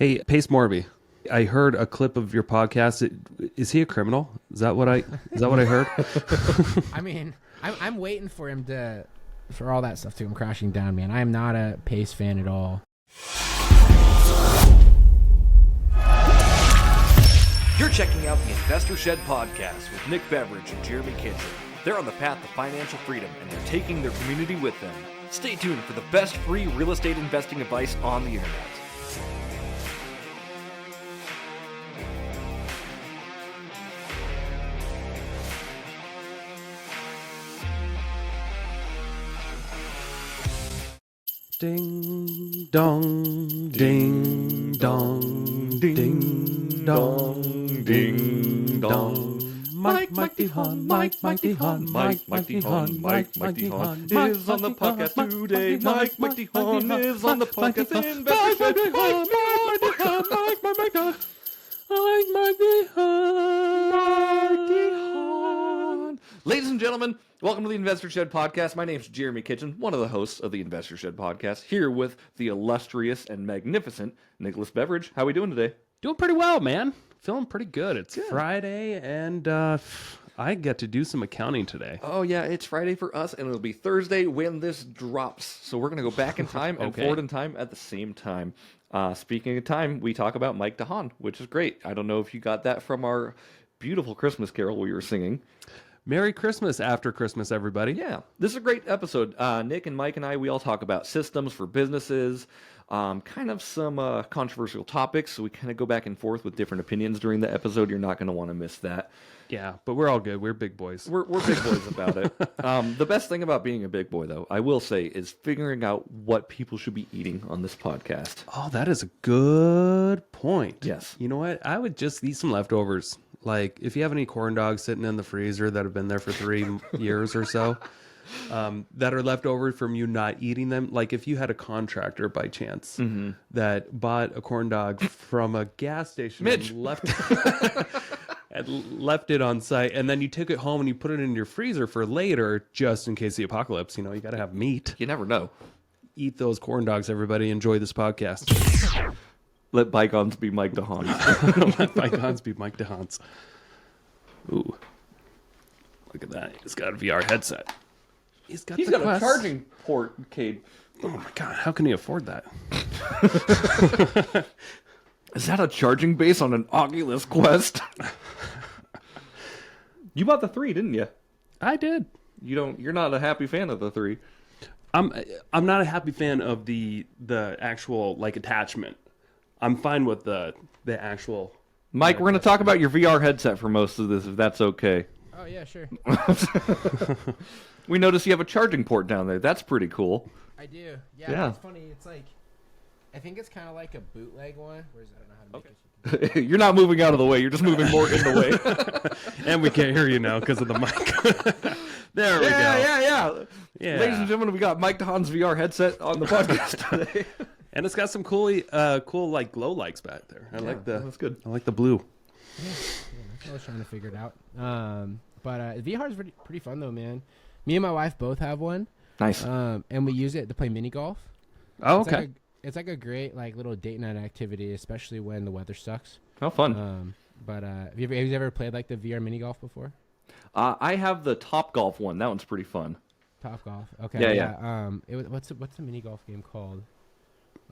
Hey, Pace Morby. I heard a clip of your podcast. Is he a criminal? Is that what I heard? I mean, I'm waiting for him for all that stuff to come crashing down, man. I am not a Pace fan at all. You're checking out the Investor Shed podcast with Nick Beveridge and Jeremy Kitchen. They're on the path to financial freedom, and they're taking their community with them. Stay tuned for the best free real estate investing advice on the internet. Ding dong, ding dong, ding dong, ding dong. Mike De Haan, Mike De Haan, Mike De Haan, Mike De Haan is on the podcast today. Mike De Haan is on the podcast. Investor Shed. Ladies and gentlemen, welcome to the Investor Shed podcast. My name is Jeremy Kitchen, one of the hosts of the Investor Shed podcast, here with the illustrious and magnificent Nicholas Beveridge. How are we doing today? Doing pretty well, man. Feeling pretty good. It's Friday, and I get to do some accounting today. Oh, yeah, it's Friday for us, and it'll be Thursday when this drops. So we're going to go back in time and forward in time at the same time. Speaking of time, we talk about Mike De Haan, which is great. I don't know if you got that from our beautiful Christmas carol we were singing. Merry Christmas after Christmas, everybody. Yeah, this is a great episode. Nick and Mike and I, we all talk about systems for businesses, kind of some controversial topics. So we kind of go back and forth with different opinions during the episode. You're not going to want to miss that. Yeah, but we're all good. We're big boys. We're big boys about it. The best thing about being a big boy, though, I will say, is figuring out what people should be eating on this podcast. Oh, that is a good point. Yes. You know what? I would just eat some leftovers. Like, if you have any corn dogs sitting in the freezer that have been there for 3 years or so, that are left over from you not eating them, like if you had a contractor by chance that bought a corn dog from a gas station Mitch. and left it on site, and then you took it home and you put it in your freezer for later, just in case the apocalypse, you got to have meat. You never know. Eat those corn dogs, everybody. Enjoy this podcast. Let bygones be Mike De Haan. Let bygones be Mike DeHaan's. Ooh. Look at that. He's got a VR headset. He's got a charging port, Cade. Oh my God. How can he afford that? Is that a charging base on an Oculus Quest? You bought the 3, didn't you? I did. You're not a happy fan of the 3. I'm not a happy fan of the actual attachment. I'm fine with the actual. Mike, we're going to talk about your VR headset for most of this, if that's okay. Oh, yeah, sure. We notice you have a charging port down there. That's pretty cool. I do. Yeah. It's funny. It's like, I think it's kind of like a bootleg one. Whereas I don't know how to make it. You're not moving out of the way. You're just moving more in the way. And we can't hear you now because of the mic. There we go. Yeah. Ladies and gentlemen, we got Mike De Haan's VR headset on the podcast today. And it's got some cool glow lights back there. That's good. I like the blue. Yeah, that's what I was trying to figure it out. But VR is pretty fun though, man. Me and my wife both have one. Nice. And we use it to play mini golf. Oh, okay. It's like a great little date night activity, especially when the weather sucks. How fun. But have you ever played the VR mini golf before? I have the Top Golf one. That one's pretty fun. Top Golf. Okay. Yeah. What's the mini golf game called?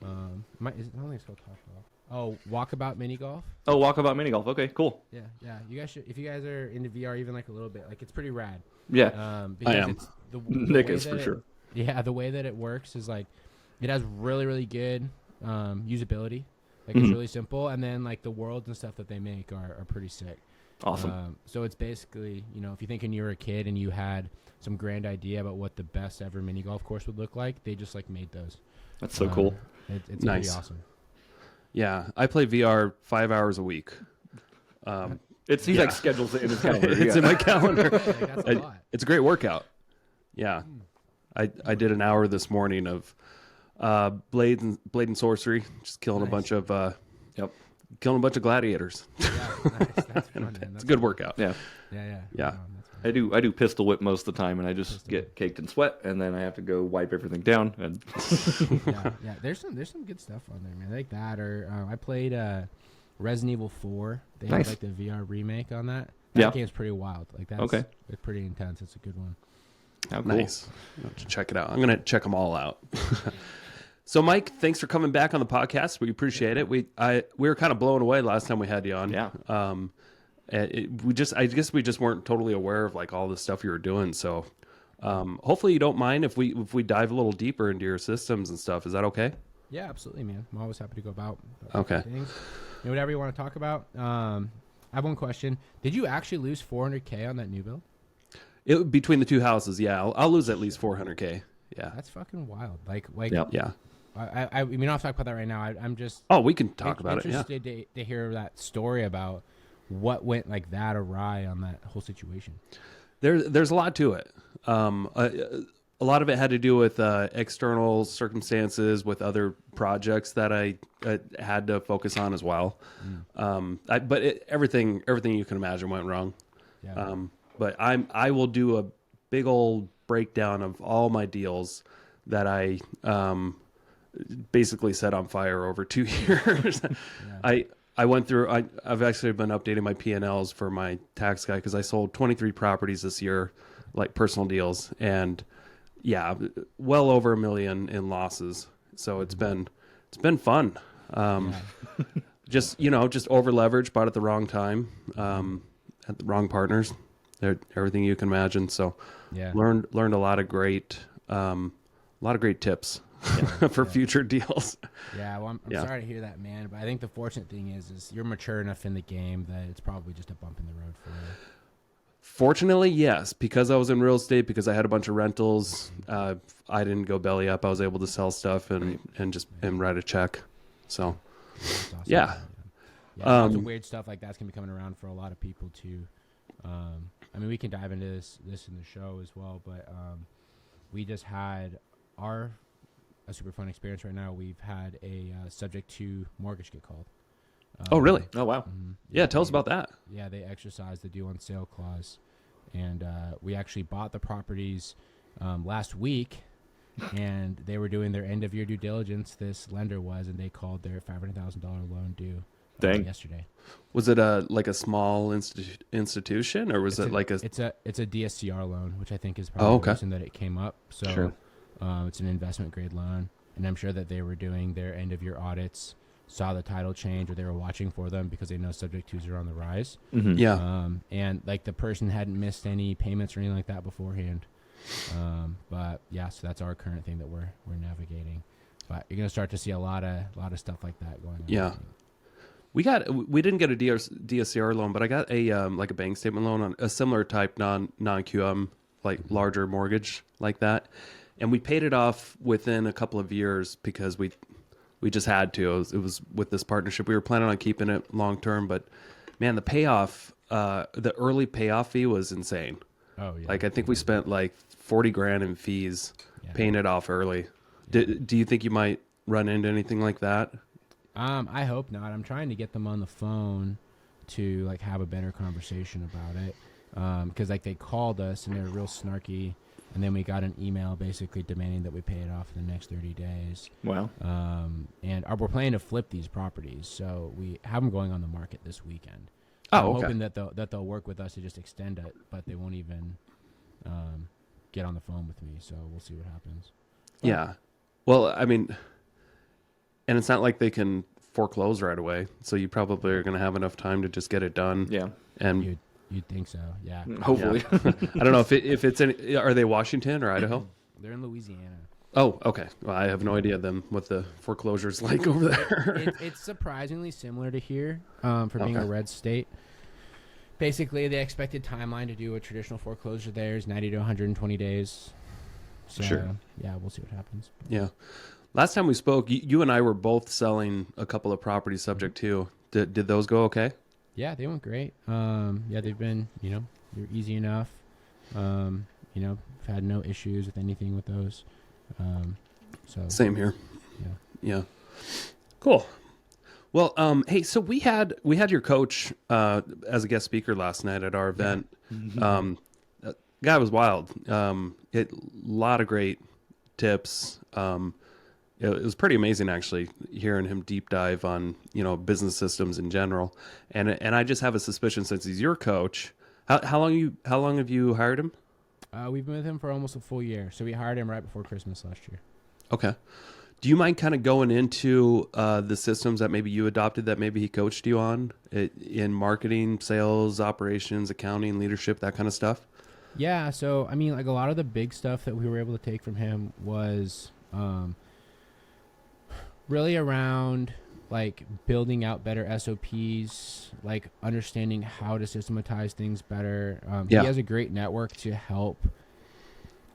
I don't think it's called Top Golf. Oh, Walkabout Mini Golf. Oh, Walkabout Mini Golf. Okay, cool. Yeah. You guys should, if you guys are into VR even a little bit, it's pretty rad. Yeah. Because I am. it's Nick is for sure. Yeah, the way that it works is it has really, really good usability. It's really simple, and then the worlds and stuff that they make are pretty sick. Awesome. So it's basically, if you're thinking you were a kid and you had some grand idea about what the best ever mini golf course would look like, they just made those. That's so cool. It's nice. pretty awesome. Yeah, I play VR 5 hours a week. He's schedules it in his calendar. It's in my calendar. That's a lot. It's a great workout. Yeah, I did an hour this morning of blade and sorcery, just killing a bunch of gladiators. Yeah, nice. That's fun, man. It's a good workout. Yeah. Yeah. Yeah. I do pistol whip most of the time, and I just get caked in sweat, and then I have to go wipe everything down. And yeah. There's some good stuff on there, man. Like that, or I played Resident Evil 4. They had like the VR remake on that. That game's pretty wild. Like that's it's pretty intense. It's a good one. How cool. Nice. I'll have to check it out. I'm gonna check them all out. So, Mike, thanks for coming back on the podcast. We appreciate it. We were kind of blown away last time we had you on. Yeah. I guess we just weren't totally aware of like all the stuff you were doing. So, hopefully you don't mind if we dive a little deeper into your systems and stuff. Is that okay? Yeah, absolutely, man. I'm always happy to go about okay. things. Whatever you want to talk about. I have one question. Did you actually lose $400K on that new build? Between the two houses, yeah. I'll lose at least $400K. Yeah. That's fucking wild. Like yeah. We don't have to talk about that right now. I'm just we can talk about it. Yeah. Interested to hear that story about what went like that awry on that whole situation. There's a lot to it. A lot of it had to do with external circumstances, with other projects that I had to focus on as well. Everything you can imagine went wrong. Yeah. But I will do a big old breakdown of all my deals that I basically set on fire over 2 years. Yeah. I went through. I've actually been updating my P&Ls for my tax guy because I sold 23 properties this year, like personal deals, and well over $1 million in losses. So it's been fun. Just over leveraged, bought at the wrong time, at the wrong partners. Everything you can imagine. So learned a lot of great tips for future deals. Yeah, well, I'm sorry to hear that, man. But I think the fortunate thing is you're mature enough in the game that it's probably just a bump in the road for you. Fortunately, yes, because I was in real estate, because I had a bunch of rentals, I didn't go belly up. I was able to sell stuff and write a check. So, awesome. Yeah, lots of weird stuff like that's gonna be coming around for a lot of people too. I mean, we can dive into this in the show as well, but we just had a super fun experience right now. We've had a subject to mortgage get called. Oh, really? Oh, wow. Mm-hmm. Yeah, tell us about that. Yeah, they exercised the due on sale clause, and we actually bought the properties last week, and they were doing their end of year due diligence. This lender was, and they called their $500,000 loan due yesterday. Was it like a small institution, or was it like a? It's a DSCR loan, which I think is probably the reason that it came up. So sure. It's an investment grade loan, and I'm sure that they were doing their end of year audits, saw the title change, or they were watching for them because they know subject twos are on the rise. Mm-hmm. Yeah. And like the person hadn't missed any payments or anything like that beforehand. But yeah, so that's our current thing that we're navigating. But you're gonna start to see a lot of stuff like that going on. Yeah. We didn't get a DSCR loan, but I got a like a bank statement loan on a similar type non-QM, like larger mortgage like that. And we paid it off within a couple of years because we just had to. It was with this partnership. We were planning on keeping it long term, but man, the payoff, the early payoff fee was insane. Oh yeah. Like I think we spent like $40,000 in fees paying it off early. Yeah. Do you think you might run into anything like that? I hope not. I'm trying to get them on the phone to like have a better conversation about it. Because like they called us and they were real snarky. And then we got an email basically demanding that we pay it off in the next 30 days. Wow. And we're planning to flip these properties, so we have them going on the market this weekend. Oh, I'm hoping that they'll work with us to just extend it, but they won't even get on the phone with me. So we'll see what happens. But, yeah. Well, I mean, and it's not like they can foreclose right away, so you probably are going to have enough time to just get it done. Yeah. And You'd think so, yeah. Hopefully. Yeah. I don't know if it's any. Are they Washington or Idaho? They're in Louisiana. Oh, okay. Well, I have no idea then what the foreclosure's like over there. It's surprisingly similar to here for being a red state. Basically, the expected timeline to do a traditional foreclosure there is 90 to 120 days. So, sure. Yeah, we'll see what happens. Yeah. Last time we spoke, you and I were both selling a couple of properties subject to. Did those go okay? Yeah, they went great. Yeah, they've been, they're easy enough. I've had no issues with anything with those. So same here. Yeah. Cool. Well, hey, so we had your coach as a guest speaker last night at our event. Mm-hmm. guy was wild. A lot of great tips. It was pretty amazing actually hearing him deep dive on, business systems in general. And I just have a suspicion, since he's your coach, how long have you hired him? We've been with him for almost a full year. So we hired him right before Christmas last year. Okay. Do you mind kind of going into the systems that maybe you adopted that maybe he coached you on in marketing, sales, operations, accounting, leadership, that kind of stuff? Yeah. So, I mean, like a lot of the big stuff that we were able to take from him was really around like building out better SOPs, like understanding how to systematize things better. He has a great network to help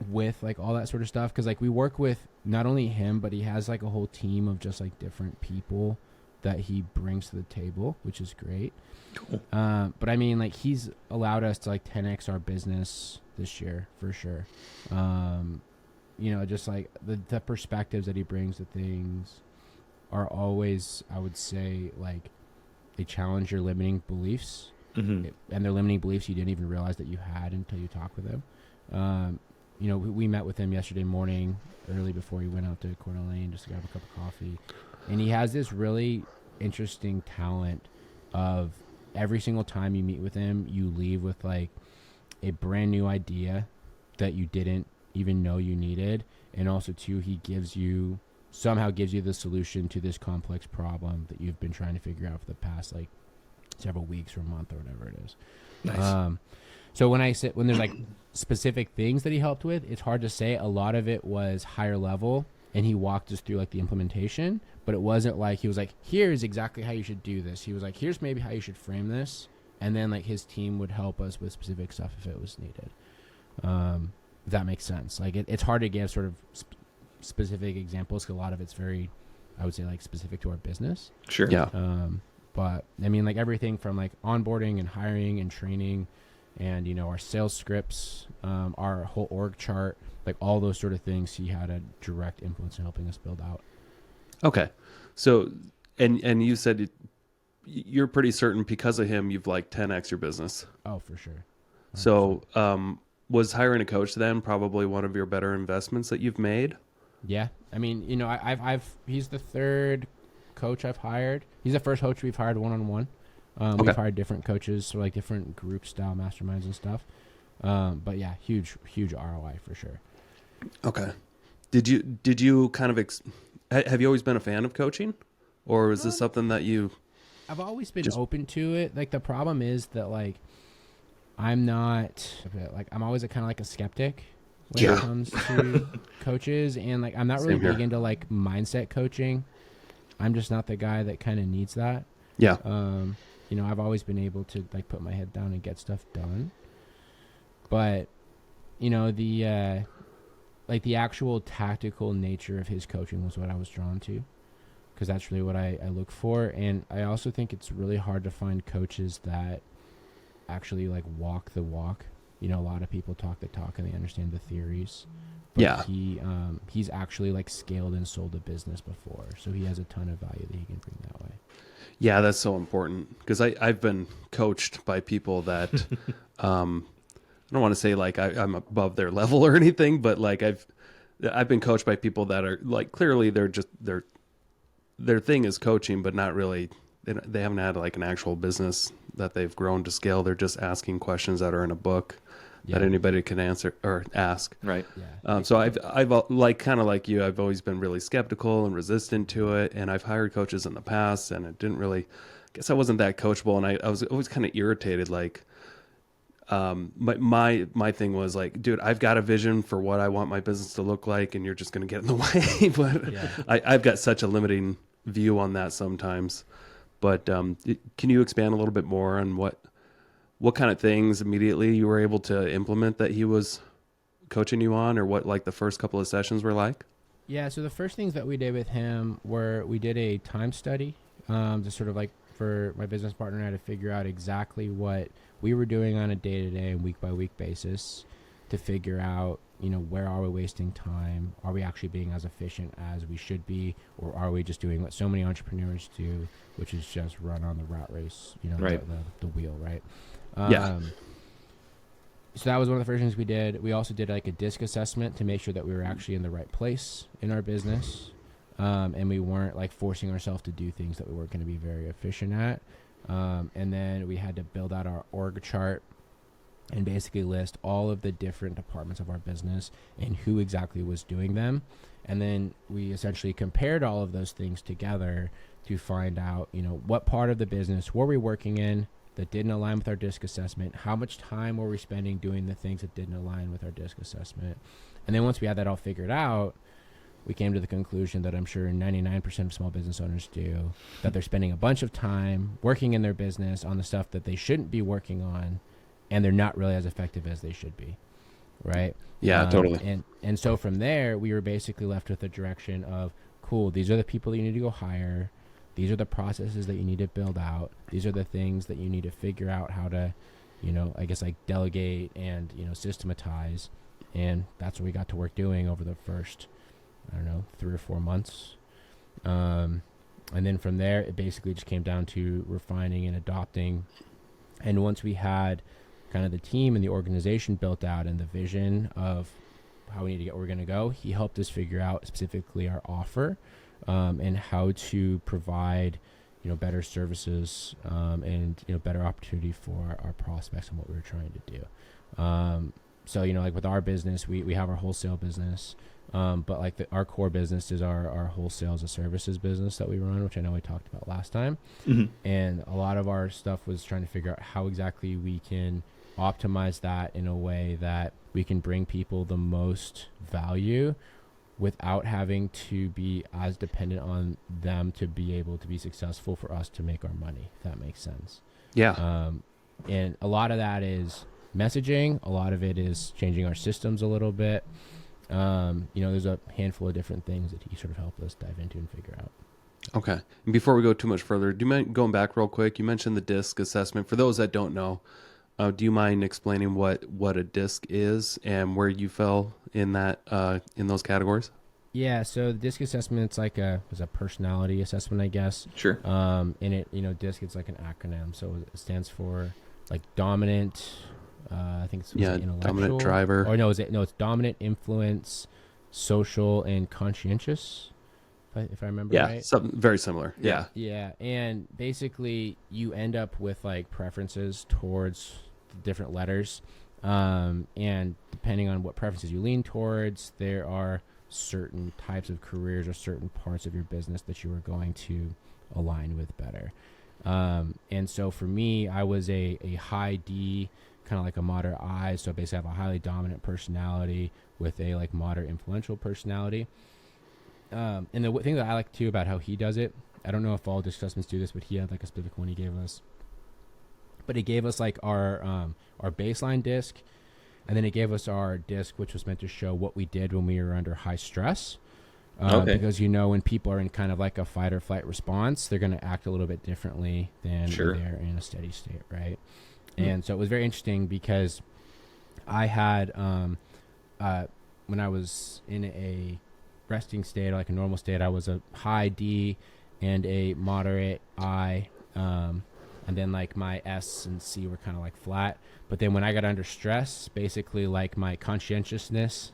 with like all that sort of stuff. Cause like we work with not only him, but he has like a whole team of just like different people that he brings to the table, which is great. Cool. But I mean, like he's allowed us to like 10x our business this year for sure. Just like the perspectives that he brings to things are always, I would say, like they challenge your limiting beliefs, and they're limiting beliefs you didn't even realize that you had until you talk with him. We met with him yesterday morning early before he went out to Coeur d'Alene just to grab a cup of coffee. And he has this really interesting talent of every single time you meet with him, you leave with like a brand new idea that you didn't even know you needed. And also too, he somehow gives you the solution to this complex problem that you've been trying to figure out for the past like several weeks or a month or whatever it is. Nice. So when there's like specific things that he helped with, it's hard to say. A lot of it was higher level and he walked us through like the implementation, but it wasn't like he was like, here's exactly how you should do this. He was like, here's maybe how you should frame this. And then like his team would help us with specific stuff if it was needed. If that makes sense. Like it's hard to give sort of specific examples because a lot of it's very, I would say like specific to our business. Sure. Yeah. But I mean like everything from like onboarding and hiring and training and, our sales scripts, our whole org chart, like all those sort of things, he had a direct influence in helping us build out. Okay. So, and you said you're pretty certain because of him, you've like 10x your business. Oh, for sure. 100%. So, was hiring a coach then probably one of your better investments that you've made? Yeah. I mean, he's the third coach I've hired. He's the first coach we've hired one-on-one. Okay. We've hired different coaches for like different group style masterminds and stuff. But yeah, huge ROI for sure. Okay. Did you kind of, have you always been a fan of coaching, or is this something that I've always been open to it. Like the problem is that like, I'm always kind of like a skeptic when it comes to coaches, and like, I'm not really big into like mindset coaching. I'm just not the guy that kind of needs that. Yeah. I've always been able to like put my head down and get stuff done. But, the actual tactical nature of his coaching was what I was drawn to, because that's really what I look for. And I also think it's really hard to find coaches that actually like walk the walk. A lot of people talk the talk and they understand the theories. But he's actually like scaled and sold a business before. So he has a ton of value that he can bring that way. Yeah, that's so important, because I've been coached by people that I don't want to say like I'm above their level or anything, but like I've been coached by people that are like clearly they're just their thing is coaching, but not really. They haven't had like an actual business that they've grown to scale. They're just asking questions that are in a book that anybody can answer or ask. Right. Yeah. So I've like kind of like you, I've always been really skeptical and resistant to it. And I've hired coaches in the past, and it didn't really, I guess I wasn't that coachable. And I was always kind of irritated. Like, my thing was like, dude, I've got a vision for what I want my business to look like, and you're just going to get in the way. But I've got such a limiting view on that sometimes. But can you expand a little bit more on what kind of things immediately you were able to implement that he was coaching you on, or what like the first couple of sessions were like? Yeah, so the first things that we did with him were we did a time study to sort of like for my business partner and I to figure out exactly what we were doing on a day-to-day and week-by-week basis to figure out, where are we wasting time? Are we actually being as efficient as we should be? Or are we just doing what so many entrepreneurs do, which is just run on the rat race, right. the wheel, right? So that was one of the first things we did. We also did like a DISC assessment to make sure that we were actually in the right place in our business. And we weren't like forcing ourselves to do things that we weren't going to be very efficient at. And then we had to build out our org chart and basically list all of the different departments of our business and who exactly was doing them. And then we essentially compared all of those things together to find out, you know, what part of the business were we working in that didn't align with our DISC assessment, how much time were we spending doing the things that didn't align with our DISC assessment. And then once we had that all figured out, we came to the conclusion that I'm sure 99% of small business owners do, that they're spending a bunch of time working in their business on the stuff that they shouldn't be working on, and they're not really as effective as they should be, right? Yeah, totally. And so from there, we were basically left with a direction of, cool, these are the people that you need to go hire. These are the processes that you need to build out. These are the things that you need to figure out how to, you know, I guess like delegate and, you know, systematize. And that's what we got to work doing over the first, I don't know, 3 or 4 months. And then from there, it basically just came down to refining and adopting. And once we had kind of the team and the organization built out and the vision of how we need to get where we're going to go, he helped us figure out specifically our offer, and how to provide, you know, better services, and, you know, better opportunity for our prospects and what we were trying to do. So, you know, like with our business, we have our wholesale business, but like our core business is our wholesale as a services business that we run, which I know we talked about last time. Mm-hmm. And a lot of our stuff was trying to figure out how exactly we can optimize that in a way that we can bring people the most value without having to be as dependent on them to be able to be successful for us to make our money, if that makes sense. Yeah. And a lot of that is messaging. A lot of it is changing our systems a little bit. You know, there's a handful of different things that he sort of helped us dive into and figure out. Okay. And before we go too much further, do you mind going back real quick? You mentioned the DISC assessment. For those that don't know, do you mind explaining what a DISC is and where you fell in that in those categories? Yeah, so the DISC assessment, it's like a personality assessment, I guess. Sure. And it, you know, DISC, it's like an acronym, so it stands for like dominant. I think it's intellectual. Dominant driver. Or no, it's dominant, influence, social, and conscientious. If I remember right. Yeah, something very similar. Yeah. Yeah, and basically you end up with like preferences towards the different letters, and depending on what preferences you lean towards, there are certain types of careers or certain parts of your business that you are going to align with better. And so for me, I was a high D, kind of like a moderate I. So basically I have a highly dominant personality with a like moderate influential personality. And the thing that I like too about how he does it, I don't know if all DISC assessments do this, but he had like a specific one he gave us. But he gave us like our baseline DISC, and then he gave us our DISC, which was meant to show what we did when we were under high stress. Because, you know, when people are in kind of like a fight or flight response, they're going to act a little bit differently than when they're in a steady state, right? And so it was very interesting because I had, when I was in a resting state, or like a normal state, I was a high D and a moderate I, and then like my S and C were kind of like flat. But then when I got under stress, basically like my conscientiousness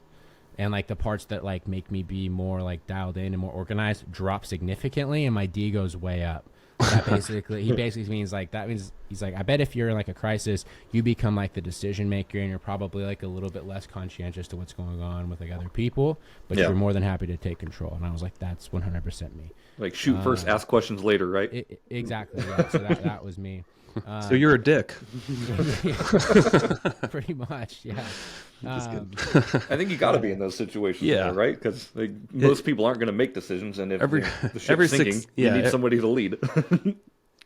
and like the parts that like make me be more like dialed in and more organized drop significantly, and my D goes way up. That basically, he basically means like, that means he's like, I bet if you're in like a crisis, you become like the decision maker, and you're probably like a little bit less conscientious to what's going on with like other people, but you're more than happy to take control. And I was like, that's 100% me. Like shoot first, ask questions later, right? Exactly. Yeah. So that was me. So you're a dick. Pretty much, yeah. I think you got to be in those situations, though, right? Because like, most people aren't going to make decisions, and if the ship's sinking, you need somebody to lead.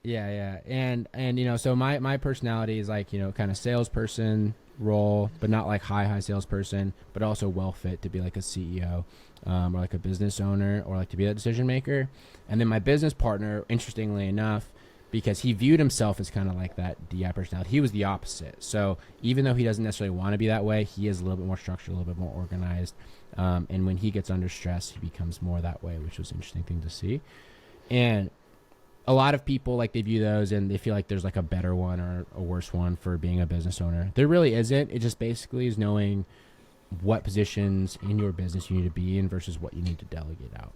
Yeah. And you know, so my personality is like, you know, kind of salesperson role, but not like high salesperson, but also well fit to be like a CEO, or like a business owner, or like to be a decision maker. And then my business partner, interestingly enough, because he viewed himself as kind of like that DI personality, he was the opposite. So even though he doesn't necessarily want to be that way, he is a little bit more structured, a little bit more organized. And when he gets under stress, he becomes more that way, which was an interesting thing to see. And a lot of people, like, they view those and they feel like there's like a better one or a worse one for being a business owner. There really isn't. It just basically is knowing what positions in your business you need to be in versus what you need to delegate out.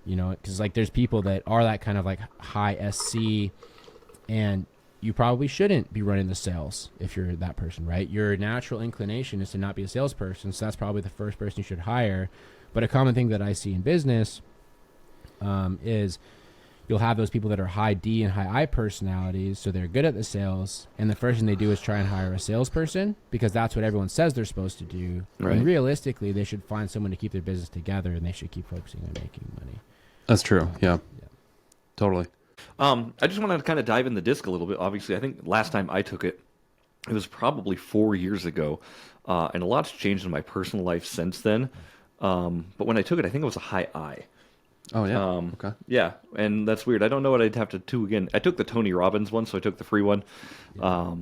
You know, because like there's people that are that kind of like high SC, and you probably shouldn't be running the sales if you're that person, right? Your natural inclination is to not be a salesperson, so that's probably the first person you should hire. But a common thing that I see in business is you'll have those people that are high D and high I personalities, so they're good at the sales, and the first thing they do is try and hire a salesperson because that's what everyone says they're supposed to do. Right. And realistically, they should find someone to keep their business together, and they should keep focusing on making money. That's true. Yeah. Totally. I just want to kind of dive in the disc a little bit. Obviously, I think last time I took it, it was probably 4 years ago, and a lot's changed in my personal life since then. But when I took it, I think it was a high I. Oh, yeah. Okay. Yeah, and that's weird. I don't know what I'd have to do again. I took the Tony Robbins one, so I took the free one. Yeah.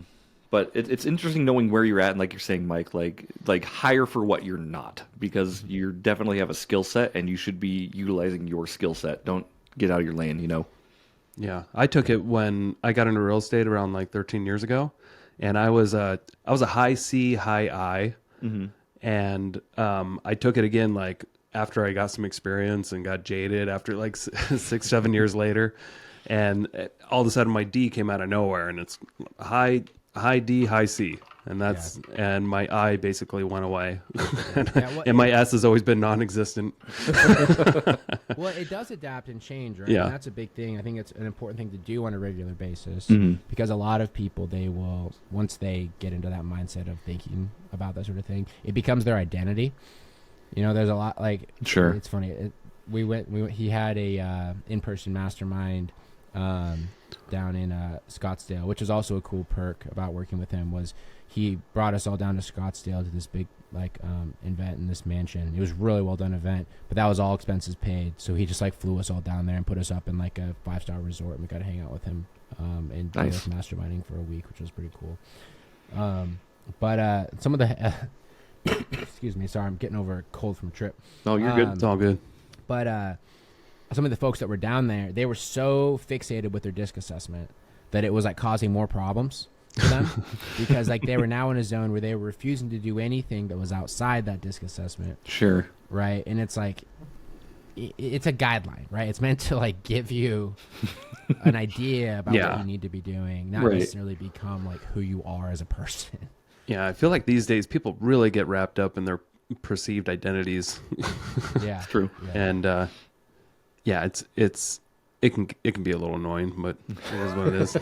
But it's interesting knowing where you're at, and like you're saying, Mike, like hire for what you're not, because you definitely have a skill set, and you should be utilizing your skill set. Don't get out of your lane, you know? Yeah, I took it when I got into real estate around like 13 years ago, and I was a high C, high I, and I took it again like after I got some experience and got jaded after like 6-7 years later, and all of a sudden my D came out of nowhere, and it's high D, high C. And that's and my I basically went away, and my S has always been non-existent. Well, it does adapt and change, right? Yeah, and that's a big thing. I think it's an important thing to do on a regular basis because a lot of people, they will, once they get into that mindset of thinking about that sort of thing, it becomes their identity. You know, there's a lot like It's funny. He had a in-person mastermind down in Scottsdale, which is also a cool perk about working with him. Was he brought us all down to Scottsdale to this big event in this mansion. It was a really well done event, but that was all expenses paid. So he just like flew us all down there and put us up in like a 5-star resort, and we got to hang out with him and do like masterminding for a week, which was pretty cool. But some of the excuse me, sorry, I'm getting over a cold from a trip. No, you're good. It's all good. But some of the folks that were down there, they were so fixated with their disc assessment that it was like causing more problems for them because like they were now in a zone where they were refusing to do anything that was outside that disc assessment. Sure. Right. And it's like, it's a guideline, right? It's meant to like give you an idea about what you need to be doing, not necessarily become like who you are as a person. Yeah. I feel like these days people really get wrapped up in their perceived identities. Yeah. It's true. Yeah. And, it can be a little annoying, but it is what it is.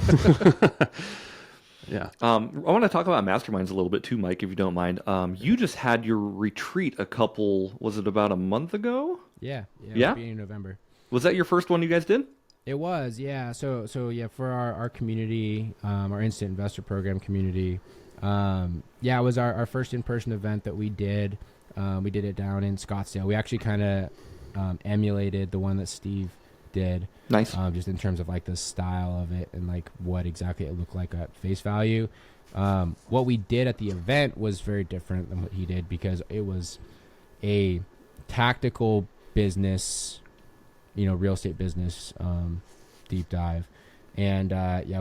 Yeah. I want to talk about masterminds a little bit too, Mike, if you don't mind. You just had your retreat was it about a month ago? Yeah. Beginning of November. Was that your first one you guys did? It was, yeah. So yeah, for our community, our instant investor program community, it was our first in-person event that we did. We did it down in Scottsdale. We actually kind of emulated the one that Steve did. Nice. Just in terms of like the style of it and like what exactly it looked like at face value. What we did at the event was very different than what he did because it was a tactical business, real estate business deep dive. And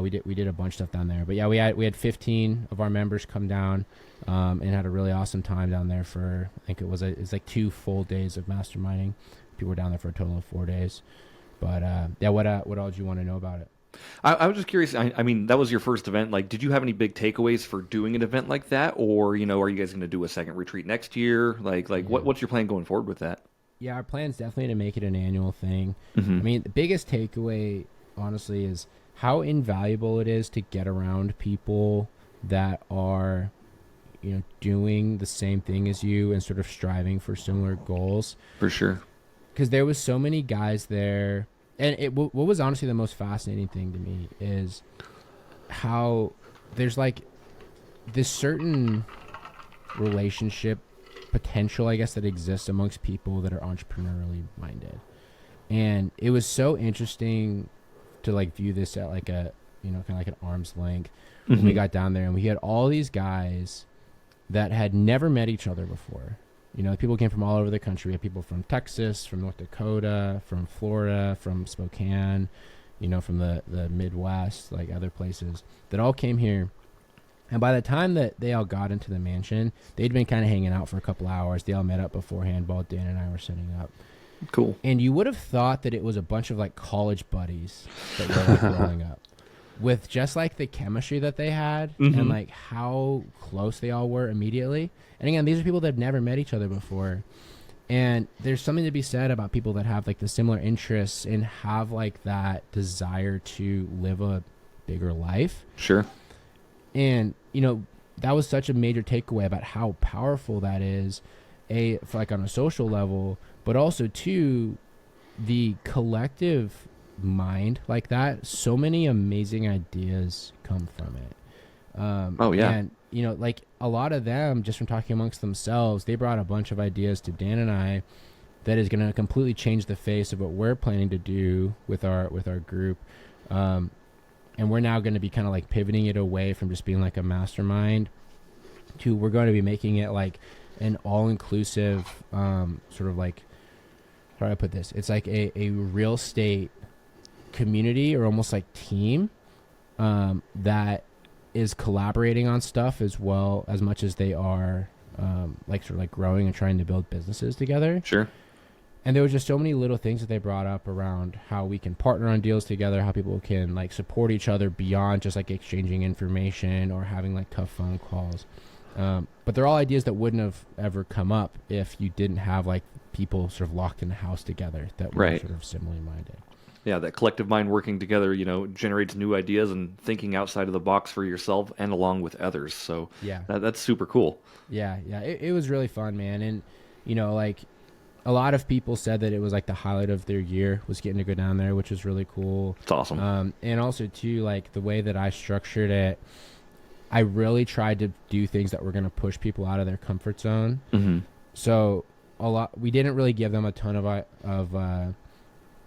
we did a bunch of stuff down there. But yeah, we had 15 of our members come down and had a really awesome time down there for, I think it was like 2 full days of masterminding. People were down there for a total of 4 days. But what all did you want to know about it? I was just curious. I mean, that was your first event. Like, did you have any big takeaways for doing an event like that, or are you guys going to do a second retreat next year? What's your plan going forward with that? Yeah, our plan is definitely to make it an annual thing. Mm-hmm. I mean, the biggest takeaway, honestly, is how invaluable it is to get around people that are, doing the same thing as you and sort of striving for similar goals. For sure. Because there was so many guys there, and what was honestly the most fascinating thing to me is how there's like this certain relationship potential, I guess, that exists amongst people that are entrepreneurially minded. And it was so interesting to like view this at like a, kind of like an arm's length when we got down there, and we had all these guys that had never met each other before. People came from all over the country. We had people from Texas, from North Dakota, from Florida, from Spokane, from the Midwest, like other places, that all came here. And by the time that they all got into the mansion, they'd been kind of hanging out for a couple hours. They all met up beforehand while Dan and I were setting up. Cool. And you would have thought that it was a bunch of like college buddies that were like growing up, with just like the chemistry that they had and like how close they all were immediately. And again, these are people that have never met each other before. And there's something to be said about people that have like the similar interests and have like that desire to live a bigger life. Sure. And, that was such a major takeaway about how powerful that is, for like on a social level, but also too, the collective mind like that. So many amazing ideas come from it. Oh yeah. And, like a lot of them, just from talking amongst themselves, they brought a bunch of ideas to Dan and I that is going to completely change the face of what we're planning to do with our group. And we're now going to be kind of like pivoting it away from just being like a mastermind to we're going to be making it like an all-inclusive sort of like, how do I put this? It's like a real estate community or almost like team that is collaborating on stuff as well as much as they are like sort of like growing and trying to build businesses together. Sure. And there was just so many little things that they brought up around how we can partner on deals together, how people can like support each other beyond just like exchanging information or having like tough phone calls. But they're all ideas that wouldn't have ever come up if you didn't have like people sort of locked in the house together that were sort of similarly minded. Yeah, that collective mind working together, generates new ideas and thinking outside of the box for yourself and along with others. So yeah, that's super cool. Yeah. It was really fun, man. And, like a lot of people said that it was like the highlight of their year was getting to go down there, which was really cool. It's awesome. And also too, like the way that I structured it, I really tried to do things that were going to push people out of their comfort zone. Mm-hmm. So we didn't really give them a ton of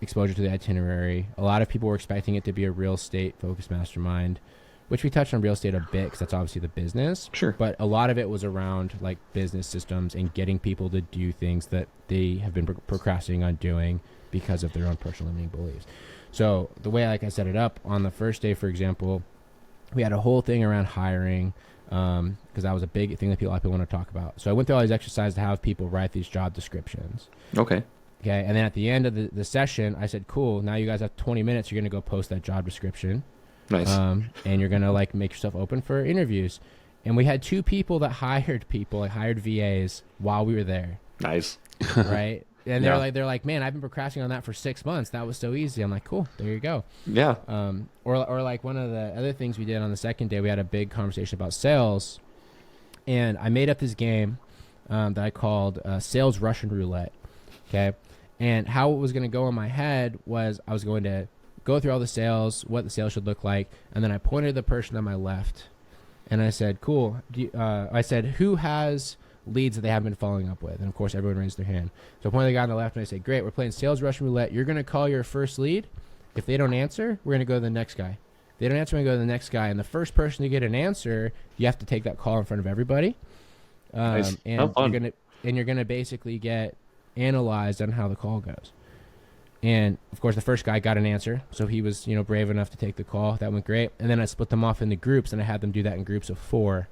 exposure to the itinerary. A lot of people were expecting it to be a real estate focused mastermind, which we touched on real estate a bit because that's obviously the business. Sure. But a lot of it was around like business systems and getting people to do things that they have been procrastinating on doing because of their own personal limiting beliefs. So the way like I set it up on the first day, for example, we had a whole thing around hiring because that was a big thing that a lot of people want to talk about. So I went through all these exercises to have people write these job descriptions. Okay. And then at the end of the session, I said, cool, now you guys have 20 minutes. You're going to go post that job description. Nice. And you're going to like make yourself open for interviews. And we had two people that hired VAs while we were there. Nice. Right. And they're like, man, I've been procrastinating on that for 6 months. That was so easy. I'm like, cool, there you go. Yeah. Or like one of the other things we did on the second day, we had a big conversation about sales. And I made up this game that I called Sales Russian Roulette. Okay. And how it was going to go in my head was I was going to go through all the sales, what the sales should look like. And then I pointed to the person on my left and I said, cool. I said, who has leads that they haven't been following up with? And of course, everyone raised their hand. So I pointed to the guy on the left and I said, great, we're playing Sales Russian Roulette. You're going to call your first lead. If they don't answer, we're going to go to the next guy. If they don't answer, we're going to go to the next guy. And the first person to get an answer, you have to take that call in front of everybody. Nice. And you're going to basically get analyzed on how the call goes. And of course the first guy got an answer, so he was brave enough to take the call. That went great. And then I split them off into groups and I had them do that in groups of 4.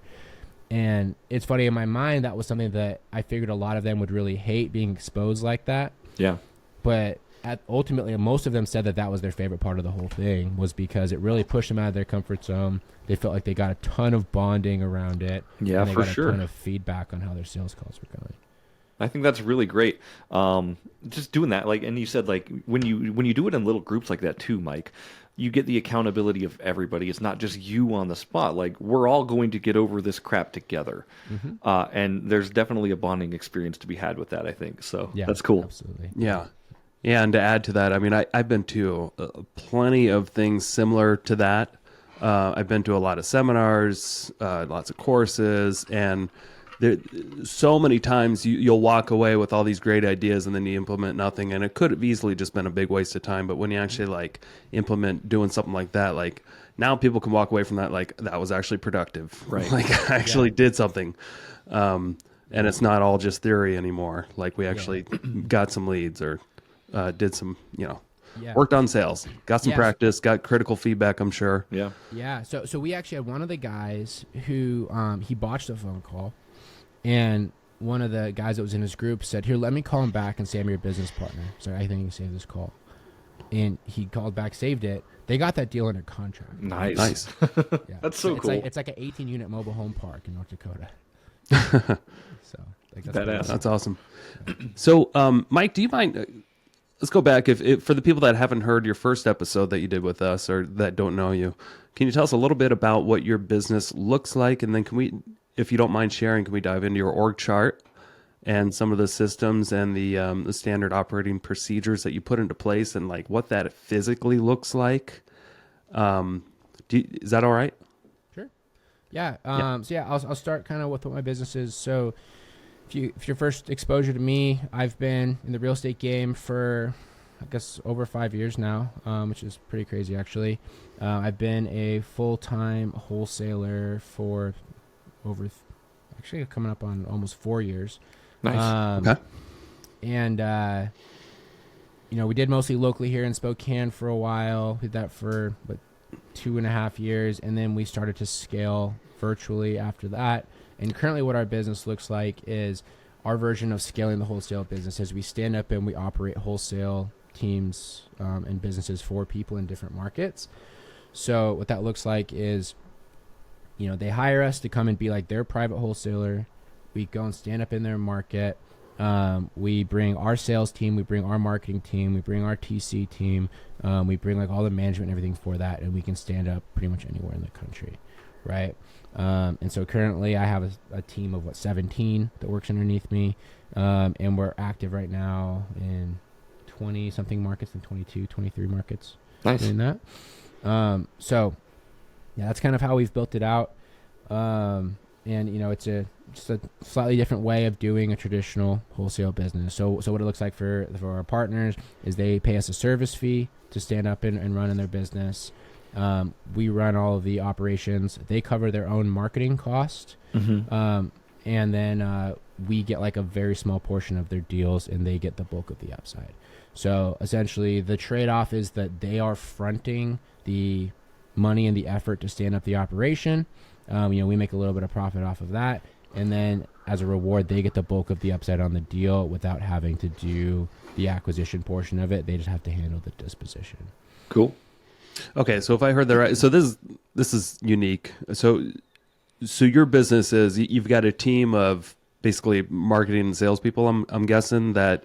And it's funny, in my mind that was something that I figured a lot of them would really hate, being exposed like that. Yeah. But ultimately most of them said that was their favorite part of the whole thing, was because it really pushed them out of their comfort zone. They felt like they got a ton of bonding around it. Yeah, and they for got sure. a ton of feedback on how their sales calls were going. I think that's really great. Just doing that, like, and you said, like, when you do it in little groups like that too, Mike, you get the accountability of everybody. It's not just you on the spot. Like, we're all going to get over this crap together. Mm-hmm. And there's definitely a bonding experience to be had with that, I think. So yeah, that's cool. Absolutely. Yeah. Yeah. And to add to that, I mean, I've been to plenty of things similar to that. I've been to a lot of seminars, lots of courses, and there, so many times you'll walk away with all these great ideas and then you implement nothing, and it could have easily just been a big waste of time. But when you actually like implement doing something like that, like now people can walk away from that like that was actually productive, right? Like I actually did something, and it's not all just theory anymore. Like we actually got some leads or did some worked on sales, got some practice, got critical feedback, I'm sure. Yeah. Yeah. So we actually had one of the guys who he botched a phone call, and one of the guys that was in his group said, "Here, let me call him back and say I'm your business partner. So I think you can save this call." And he called back, saved it. They got that deal under contract. Nice. Yeah. That's so cool. It's like an 18-unit mobile home park in North Dakota. So that's awesome. So, Mike, do you mind? Let's go back. If for the people that haven't heard your first episode that you did with us or that don't know you, can you tell us a little bit about what your business looks like, and then can we, if you don't mind sharing, can we dive into your org chart and some of the systems and the standard operating procedures that you put into place and like what that physically looks like? Is that all right? Sure. Yeah. So I'll start kind of with what my business is. So if your first exposure to me, I've been in the real estate game for, I guess, over 5 years now, which is pretty crazy actually. I've been a full-time wholesaler for actually coming up on almost 4 years. Nice. Okay. And, we did mostly locally here in Spokane for a while. We did that for 2.5 years. And then we started to scale virtually after that. And currently what our business looks like is our version of scaling the wholesale business is we stand up and we operate wholesale teams and businesses for people in different markets. So what that looks like is, they hire us to come and be like their private wholesaler. We go and stand up in their market. We bring our sales team, we bring our marketing team, we bring our TC team, we bring like all the management and everything for that, and we can stand up pretty much anywhere in the country, right? And so currently I have a team of 17 that works underneath me, and we're active right now in 20 something markets and 22, 23 markets. Nice. Doing that. So yeah, that's kind of how we've built it out. And it's just a slightly different way of doing a traditional wholesale business. So what it looks like for our partners is they pay us a service fee to stand up and run in their business. We run all of the operations. They cover their own marketing cost. Mm-hmm. And then we get like a very small portion of their deals, and they get the bulk of the upside. So essentially the trade-off is that they are fronting the money and the effort to stand up the operation. We make a little bit of profit off of that. And then as a reward, they get the bulk of the upside on the deal without having to do the acquisition portion of it. They just have to handle the disposition. Cool. Okay, so if I heard that right, so this is unique. So your business is you've got a team of basically marketing and salespeople. I'm guessing that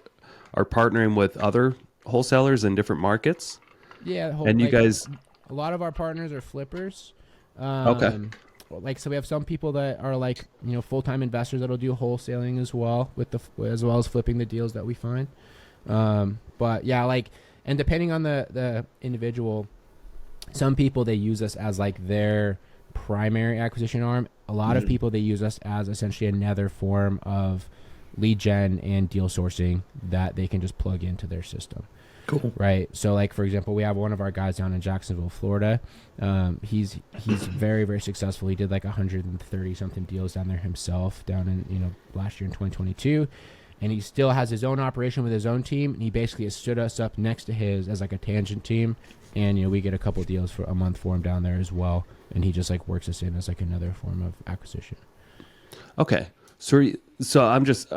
are partnering with other wholesalers in different markets. Yeah, and you guys. A lot of our partners are flippers. Okay. So we have some people that are like full-time investors that'll do wholesaling as well as well as flipping the deals that we find. But yeah, and depending on the individual. Some people, they use us as like their primary acquisition arm. A lot of people, they use us as essentially another form of lead gen and deal sourcing that they can just plug into their system. Cool. Right. So like, for example, we have one of our guys down in Jacksonville, Florida. He's very, very successful. He did like 130 something deals down there himself down in, last year in 2022. And he still has his own operation with his own team. And he basically has stood us up next to his as like a tangent team. And, we get a couple deals for a month for him down there as well. And he just like works us in as like another form of acquisition. Okay. So I'm just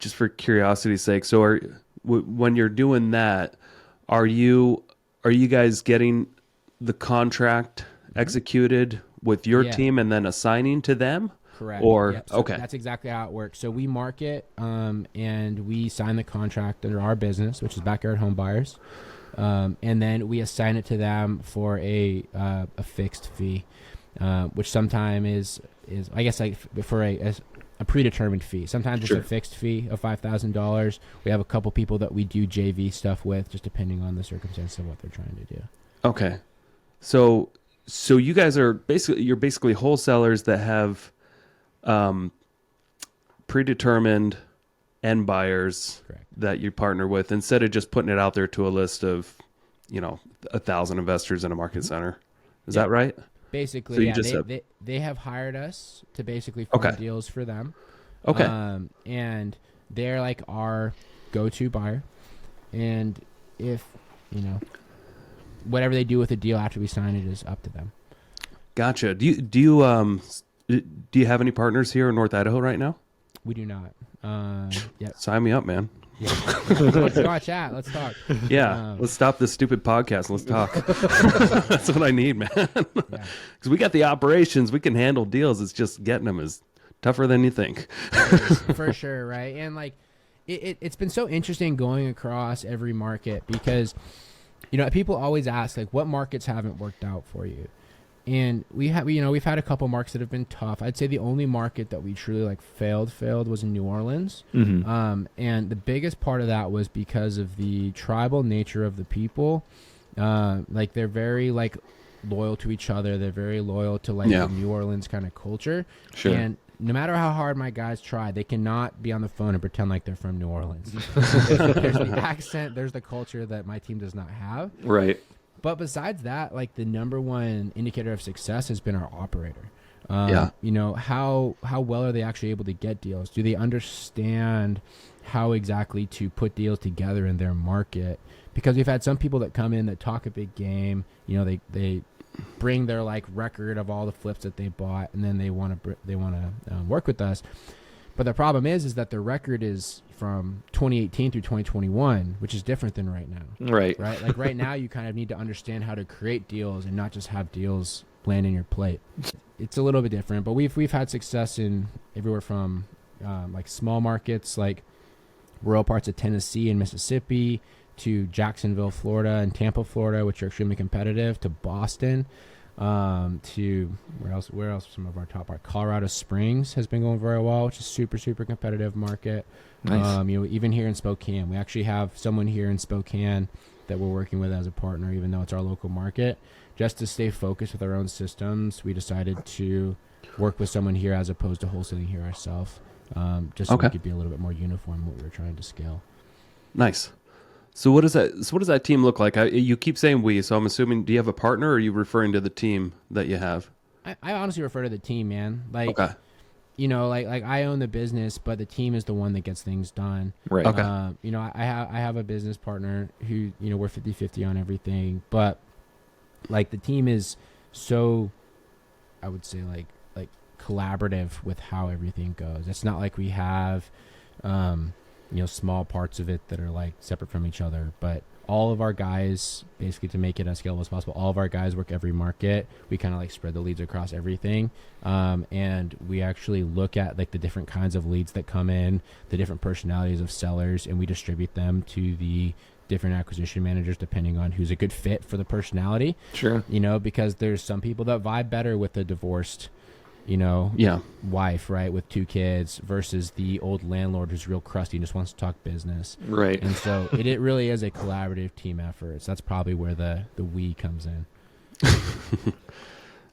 for curiosity's sake. So when you're doing that, are you guys getting the contract executed with your team and then assigning to them? Correct. Or yep. So okay, that's exactly how it works. So we market and we sign the contract under our business, which is Backyard Home Buyers, and then we assign it to them for a fixed fee, which sometimes is I guess like for a predetermined fee. Sometimes it's a fixed fee of $5,000. We have a couple people that we do JV stuff with, just depending on the circumstance of what they're trying to do. Okay, so you guys are basically wholesalers that have predetermined end buyers. Correct. That you partner with instead of just putting it out there to a list of 1,000 investors in a market center. Is that right? Basically, so they have hired us to basically find deals for them. Okay. And they're like our go-to buyer. And if whatever they do with the deal after we sign it is up to them. Gotcha. Do you have any partners here in North Idaho right now? We do not. Yeah. Sign me up, man. Yeah. Let's go chat. Let's talk. Yeah. Let's stop this stupid podcast and let's talk. That's what I need, man. Because we got the operations. We can handle deals. It's just getting them is tougher than you think. For sure, right? And like, it's been so interesting going across every market because, people always ask like, what markets haven't worked out for you? And we've had a couple markets that have been tough. I'd say the only market that we truly like failed was in New Orleans. Mm-hmm. And the biggest part of that was because of the tribal nature of the people. Like they're very like loyal to each other. They're very loyal to like the New Orleans kind of culture. Sure. And no matter how hard my guys try, they cannot be on the phone and pretend like they're from New Orleans. There's the accent, there's the culture that my team does not have. Right. But besides that, like the number one indicator of success has been our operator. How well are they actually able to get deals? Do they understand how exactly to put deals together in their market? Because we've had some people that come in that talk a big game. They bring their like record of all the flips that they bought, and then they want to work with us. But the problem is that their record is from 2018 through 2021, which is different than right now. Right. Like right now, you kind of need to understand how to create deals and not just have deals land in your plate. It's a little bit different, but we've had success in everywhere from like small markets like rural parts of Tennessee and Mississippi to Jacksonville, Florida, and Tampa, Florida, which are extremely competitive, to Boston. To where else some of our top are. Colorado Springs has been going very well, which is super competitive market. Nice. Even here in Spokane, we actually have someone here in Spokane that we're working with as a partner, even though it's our local market. Just to stay focused with our own systems, we decided to work with someone here as opposed to wholesaling here ourselves, just so we could be a little bit more uniform in what we were trying to scale. Nice. So what does that team look like? You keep saying we, so I'm assuming, do you have a partner, or are you referring to the team that you have? I honestly refer to the team, man. Like, okay. Like I own the business, but the team is the one that gets things done. Right. Okay. I have a business partner who, we're 50-50 on everything, but like the team is so, I would say like collaborative with how everything goes. It's not like we have, small parts of it that are like separate from each other, but all of our guys, basically, to make it as scalable as possible, all of our guys work every market. We kind of like spread the leads across everything. And we actually look at like the different kinds of leads that come in, the different personalities of sellers, and we distribute them to the different acquisition managers depending on who's a good fit for the personality. Sure. Because there's some people that vibe better with the divorced wife, right, with 2 kids versus the old landlord who's real crusty and just wants to talk business. Right. And so it really is a collaborative team effort. So that's probably where the we comes in.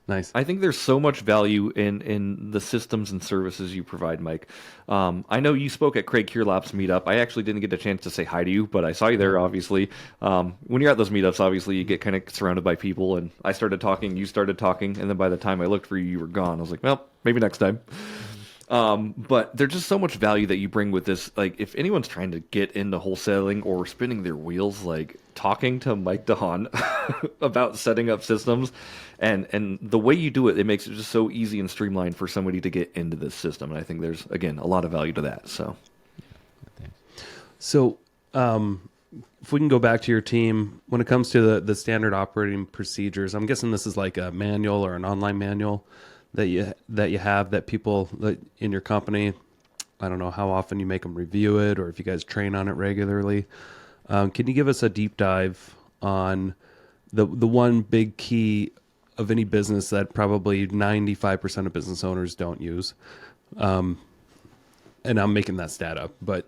Nice. I think there's so much value in the systems and services you provide, Mike. I know you spoke at Craig Kierlap's meetup. I actually didn't get a chance to say hi to you, but I saw you there, obviously. When you're at those meetups, obviously, you get kind of surrounded by people, and I started talking, you started talking, and then by the time I looked for you, you were gone. I was like, well, maybe next time. But there's just so much value that you bring with this. Like, if anyone's trying to get into wholesaling or spinning their wheels, like talking to Mike De Haan about setting up systems and the way you do it, it makes it just so easy and streamlined for somebody to get into this system. And I think there's, again, a lot of value to that. So, if we can go back to your team, when it comes to the standard operating procedures, I'm guessing this is like a manual or an online manual that you have that people in your company, I don't know how often you make them review it or if you guys train on it regularly. Can you give us a deep dive on the one big key of any business that probably 95% of business owners don't use? And I'm making that stat up, but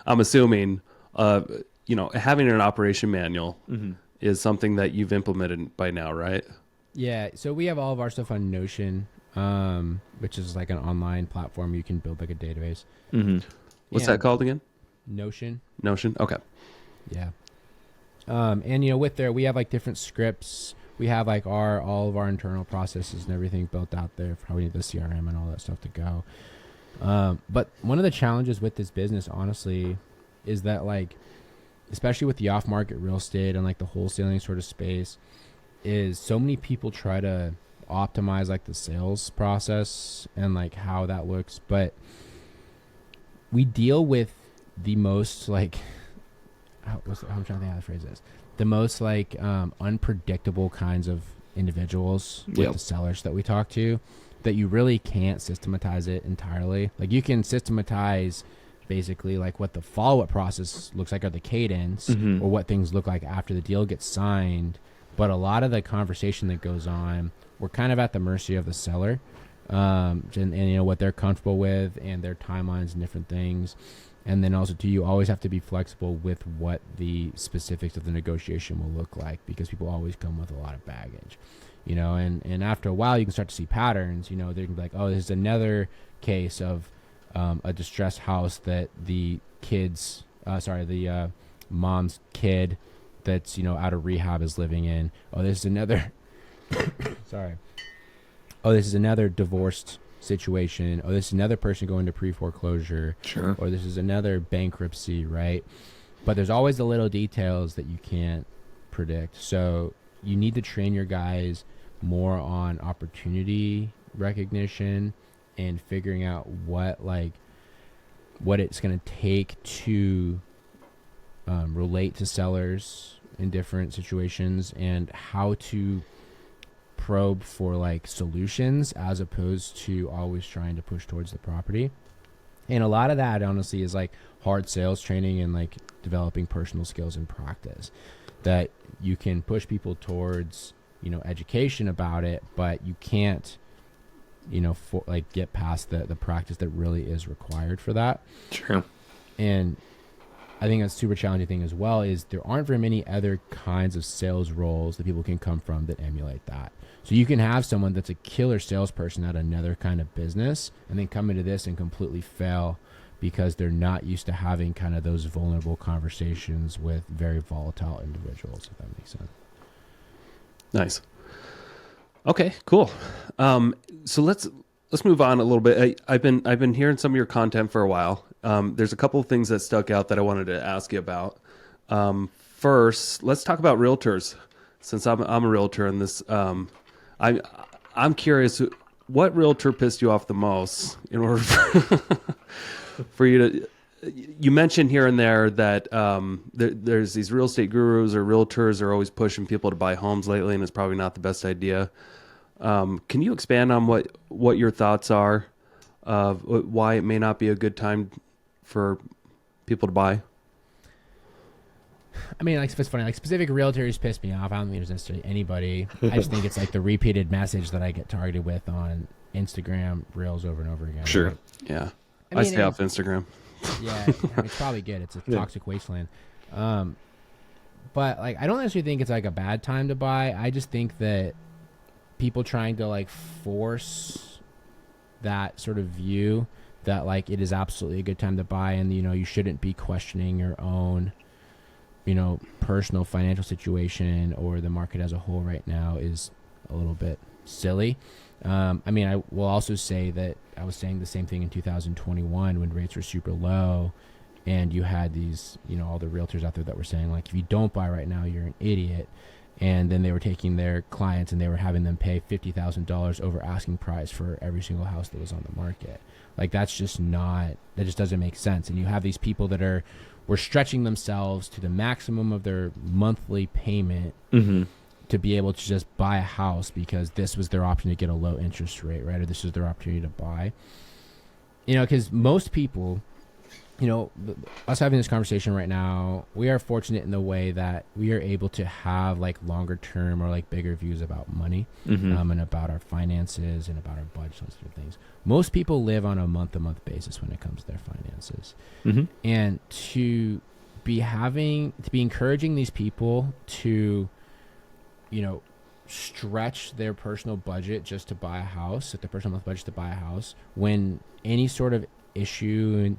I'm assuming, having an operation manual is something that you've implemented by now, right? Yeah, so we have all of our stuff on Notion, which is like an online platform. You can build like a database. Mm-hmm. What's that called again? Notion. Okay. Yeah. And with there, we have like different scripts. We have like all of our internal processes and everything built out there for how we need the CRM and all that stuff to go. But one of the challenges with this business, honestly, is that like especially with the off-market real estate and like the wholesaling sort of space, is so many people try to optimize like the sales process and like how that looks, but we deal with the most like I'm trying to think how to phrase this, the most like unpredictable kinds of individuals with the sellers that we talk to, that you really can't systematize it entirely. Like you can systematize basically like what the follow-up process looks like, or the cadence, or what things look like after the deal gets signed, but a lot of the conversation that goes on, we're kind of at the mercy of the seller, and you know what they're comfortable with and their timelines and different things. And then also, you always have to be flexible with what the specifics of the negotiation will look like, because people always come with a lot of baggage, you know, and after a while you can start to see patterns. You know, they can be like, oh, this is another case of a distressed house that the mom's kid that's, you know, out of rehab is living in. Oh, this is another this is another divorced situation. Oh, this is another person going to pre-foreclosure. Sure. Or this is another bankruptcy, right? But there's always the little details that you can't predict. So you need to train your guys more on opportunity recognition and figuring out what it's going to take to relate to sellers in different situations, and how to probe for like solutions as opposed to always trying to push towards the property. And a lot of that honestly is like hard sales training and like developing personal skills and practice, that you can push people towards, you know, education about it, but you can't, you know, get past the practice that really is required for that. Sure. And I think a super challenging thing as well is there aren't very many other kinds of sales roles that people can come from that emulate that. So you can have someone that's a killer salesperson at another kind of business and then come into this and completely fail because they're not used to having kind of those vulnerable conversations with very volatile individuals, if that makes sense. Nice. Okay, cool. So let's move on a little bit. I've been hearing some of your content for a while. There's a couple of things that stuck out that I wanted to ask you about. First, let's talk about realtors. Since I'm a realtor, and this, I'm curious, what realtor pissed you off the most in order for you to. You mentioned here and there that there's these real estate gurus or realtors are always pushing people to buy homes lately, and it's probably not the best idea. Can you expand on what your thoughts are of why it may not be a good time for people to buy? I mean, like, it's funny. Like, specific realtors piss me off. I don't think there's necessarily anybody. I just think it's like the repeated message that I get targeted with on Instagram Reels over and over again. Sure. Right? Yeah. I mean, stay off Instagram. Yeah, I mean, it's probably good. It's a toxic wasteland. But like, I don't necessarily think it's like a bad time to buy. I just think that people trying to like force that sort of view that like it is absolutely a good time to buy, and you know, you shouldn't be questioning your own, you know, personal financial situation or the market as a whole right now is a little bit silly. I mean, I will also say that I was saying the same thing in 2021 when rates were super low, and you had these, you know, all the realtors out there that were saying like, if you don't buy right now, you're an idiot. And then they were taking their clients and they were having them pay $50,000 over asking price for every single house that was on the market. Like, that just doesn't make sense. And you have these people that were stretching themselves to the maximum of their monthly payment to be able to just buy a house because this was their option to get a low interest rate, right? Or this is their opportunity to buy. You know, because most people, you know, us having this conversation right now, we are fortunate in the way that we are able to have like longer term or like bigger views about money, and about our finances and about our budget and sort of things. Most people live on a month-to-month basis when it comes to their finances. And to be encouraging these people to, you know, stretch their personal budget just to buy a house, their personal month budget to buy a house, when any sort of issue,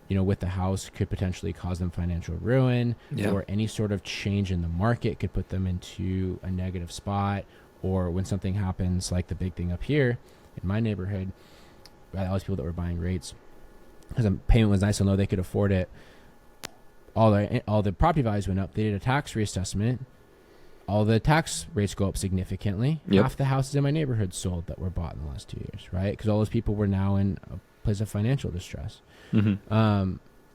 you know, with the house could potentially cause them financial ruin, or any sort of change in the market could put them into a negative spot, or when something happens, like the big thing up here in my neighborhood, all those people that were buying rates because the payment was nice and low, they could afford it. all the property values went up. They did a tax reassessment. All the tax rates go up significantly. Yep. Half the houses in my neighborhood sold that were bought in the last 2 years, right? Because all those people were now in a place of financial distress.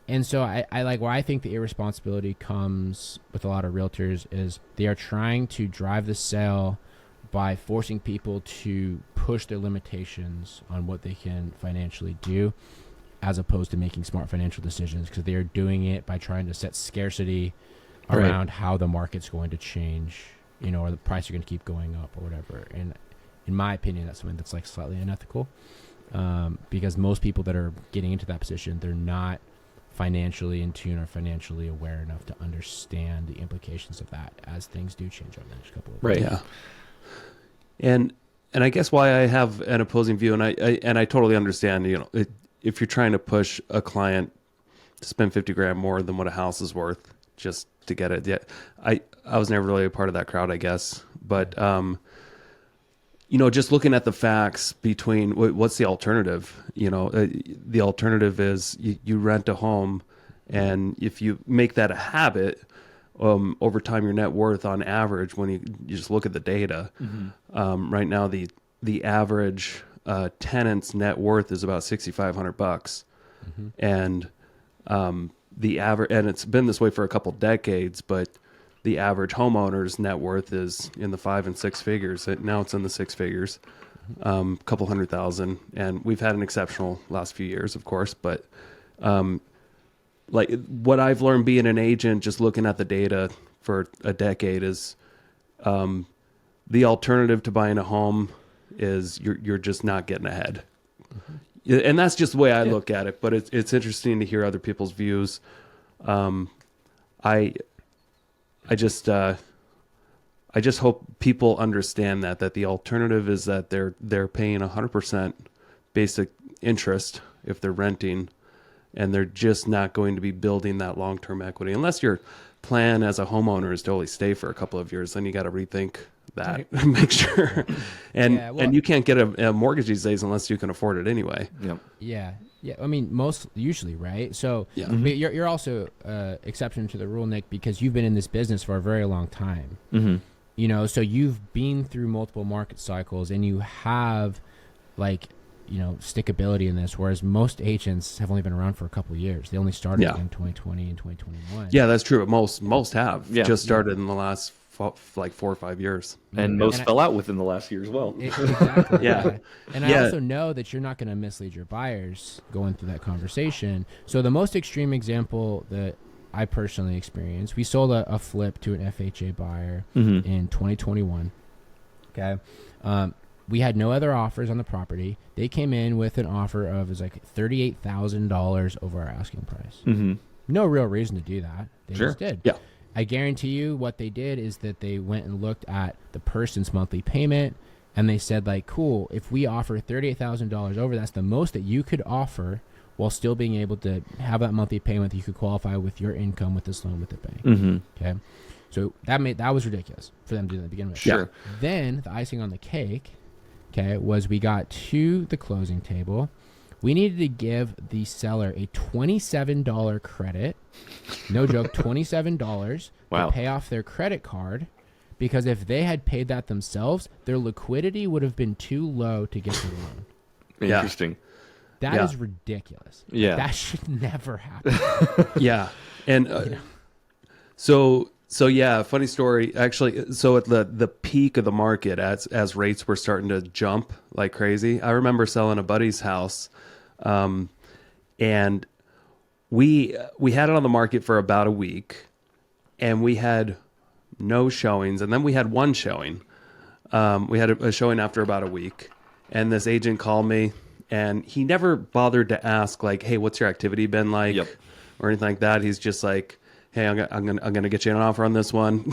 And so I like where I think the irresponsibility comes with a lot of realtors is they are trying to drive the sale by forcing people to push their limitations on what they can financially do, as opposed to making smart financial decisions, because they are doing it by trying to set scarcity around how the market's going to change, or the price are going to keep going up or whatever. And in my opinion, that's something that's like slightly unethical, because most people that are getting into that position, they're not financially in tune or financially aware enough to understand the implications of that as things do change over the next couple of years. Yeah. And I guess why I have an opposing view, and I totally understand, if you're trying to push a client to spend 50 grand more than what a house is worth just to get it. Yeah. I was never really a part of that crowd, I guess. But, just looking at the facts between what's the alternative, the alternative is you rent a home, and if you make that a habit, over time, your net worth on average, when you just look at the data, right now, the average tenant's net worth is about $6,500, and the average, and it's been this way for a couple decades, but the average homeowner's net worth is in the 5 and 6 figures. Now it's in the 6 figures, couple $100,000, and we've had an exceptional last few years, of course, but like what I've learned being an agent, just looking at the data for a decade, is the alternative to buying a home is you're just not getting ahead. And that's just the way I look at it, but it's interesting to hear other people's views. I just hope people understand that the alternative is that they're paying 100% basic interest if they're renting, and they're just not going to be building that long-term equity. Unless your plan as a homeowner is to only stay for a couple of years, then you got to rethink that. Make sure. And you can't get a mortgage these days unless you can afford it anyway. Yep. Yeah. I mean, usually, right? So but you're also exception to the rule, Nick, because you've been in this business for a very long time. So you've been through multiple market cycles, and you have stickability in this, whereas most agents have only been around for a couple of years. They only started in 2020 and 2021. Yeah, that's true. Most have just started in the last 4 or 5 years, and most fell out within the last year as well. Exactly. And I also know that you're not going to mislead your buyers going through that conversation. So the most extreme example that I personally experienced, we sold a flip to an FHA buyer in 2021. Okay. We had no other offers on the property. They came in with an offer of $38,000 over our asking price. No real reason to do that. They just did. Yeah. I guarantee you what they did is that they went and looked at the person's monthly payment, and they said, cool, if we offer $38,000 over, that's the most that you could offer while still being able to have that monthly payment that you could qualify with your income with this loan with the bank. Okay. So that was ridiculous for them to do that to begin with. Sure. Then the icing on the cake, was we got to the closing table. We needed to give the seller a $27 credit. No joke, $27 to pay off their credit card, because if they had paid that themselves, their liquidity would have been too low to get the loan. Interesting. That is ridiculous. Yeah. That should never happen. And So yeah, funny story. Actually, so at the peak of the market, as rates were starting to jump like crazy, I remember selling a buddy's house, and we had it on the market for about a week, and we had no showings, and then we had one showing. We had a showing after about a week, and this agent called me, and he never bothered to ask hey, what's your activity been like, or anything like that. He's just like, hey, I'm gonna get you an offer on this one.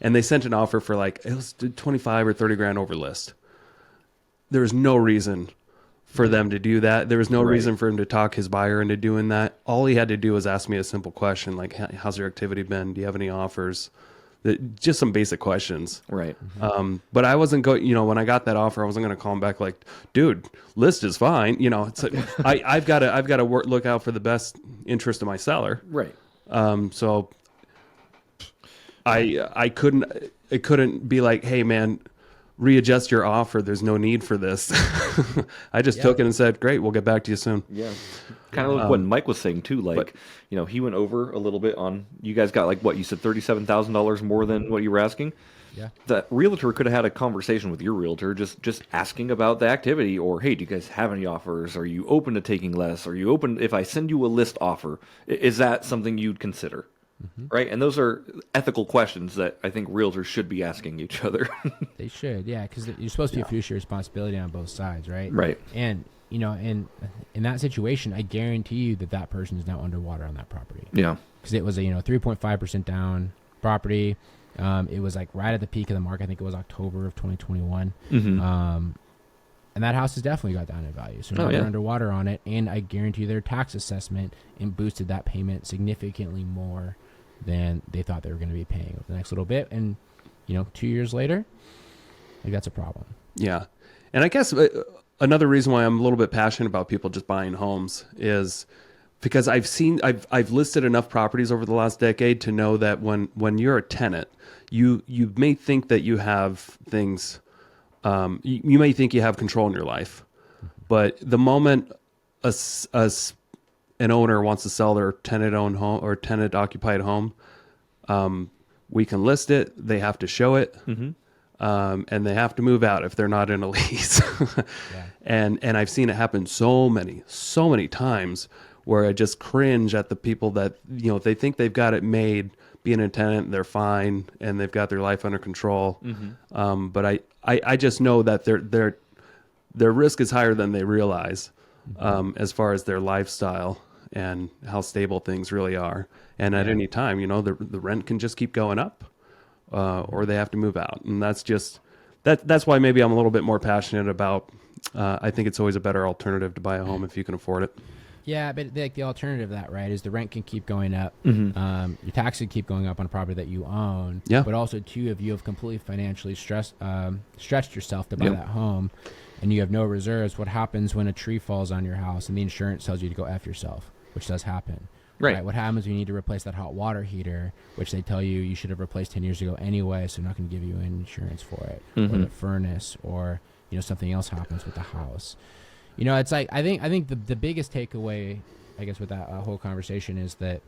And they sent an offer for it was 25 or 30 grand over list. There was no reason for them to do that. There was no reason for him to talk his buyer into doing that. All he had to do was ask me a simple question how's your activity been? Do you have any offers? Just some basic questions. Right. But I wasn't going, when I got that offer, I wasn't going to call him back dude, list is fine. It's I've got to look out for the best interest of my seller. Right. So I couldn't be like, hey man, readjust your offer. There's no need for this. I just took it and said, great, we'll get back to you soon. Yeah. Kind of like what Mike was saying too. Like, he went over a little bit on, you guys got like what you said, $37,000 more than what you were asking. Yeah. The realtor could have had a conversation with your realtor, just asking about the activity, or hey, do you guys have any offers? Are you open to taking less? Are you open if I send you a list offer? Is that something you'd consider? Right? And those are ethical questions that I think realtors should be asking each other. They should, yeah, because you're supposed to be a fiduciary responsibility on both sides, right? Right. And in that situation, I guarantee you that person is now underwater on that property. Yeah. Because it was a 3.5% down property. It was like right at the peak of the market. I think it was October of 2021. And that house has definitely got down in value. So now they're underwater on it, and I guarantee you their tax assessment and boosted that payment significantly more than they thought they were going to be paying over the next little bit. And 2 years later, like, that's a problem. Yeah. And I guess another reason why I'm a little bit passionate about people just buying homes is because I've listed enough properties over the last decade to know that when you're a tenant, you may think that you have things, you may think you have control in your life, but the moment an owner wants to sell their tenant-owned home or tenant-occupied home, we can list it. They have to show it, and they have to move out if they're not in a lease. And I've seen it happen so many times where I just cringe at the people that they think they've got it made. Being a tenant, they're fine, and they've got their life under control. But I just know that their risk is higher than they realize, as far as their lifestyle and how stable things really are. And at any time, the rent can just keep going up, or they have to move out. And that's why maybe I'm a little bit more passionate about. I think it's always a better alternative to buy a home if you can afford it. Yeah, but the alternative to that, right, is the rent can keep going up. Your tax can keep going up on a property that you own. Yeah. But also, too, if you have completely financially stretched yourself to buy that home, and you have no reserves, what happens when a tree falls on your house and the insurance tells you to go F yourself, which does happen. Right. What happens when you need to replace that hot water heater, which they tell you should have replaced 10 years ago anyway, so they're not going to give you insurance for it, or the furnace, or something else happens with the house. It's like I think the biggest takeaway, I guess, with that whole conversation is that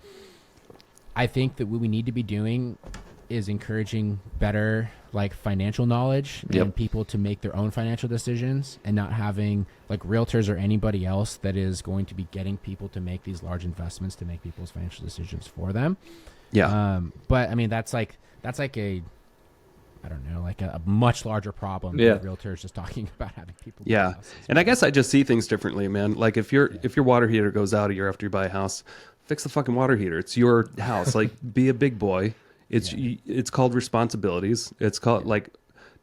I think that what we need to be doing is encouraging better financial knowledge and people to make their own financial decisions, and not having realtors or anybody else that is going to be getting people to make these large investments to make people's financial decisions for them. Yeah. But I mean, that's like a, I don't know, a much larger problem than realtors just talking about having people. Yeah. And I guess I just see things differently, man. Like if your water heater goes out a year after you buy a house, fix the fucking water heater. It's your house. Be a big boy. It's called responsibilities. It's called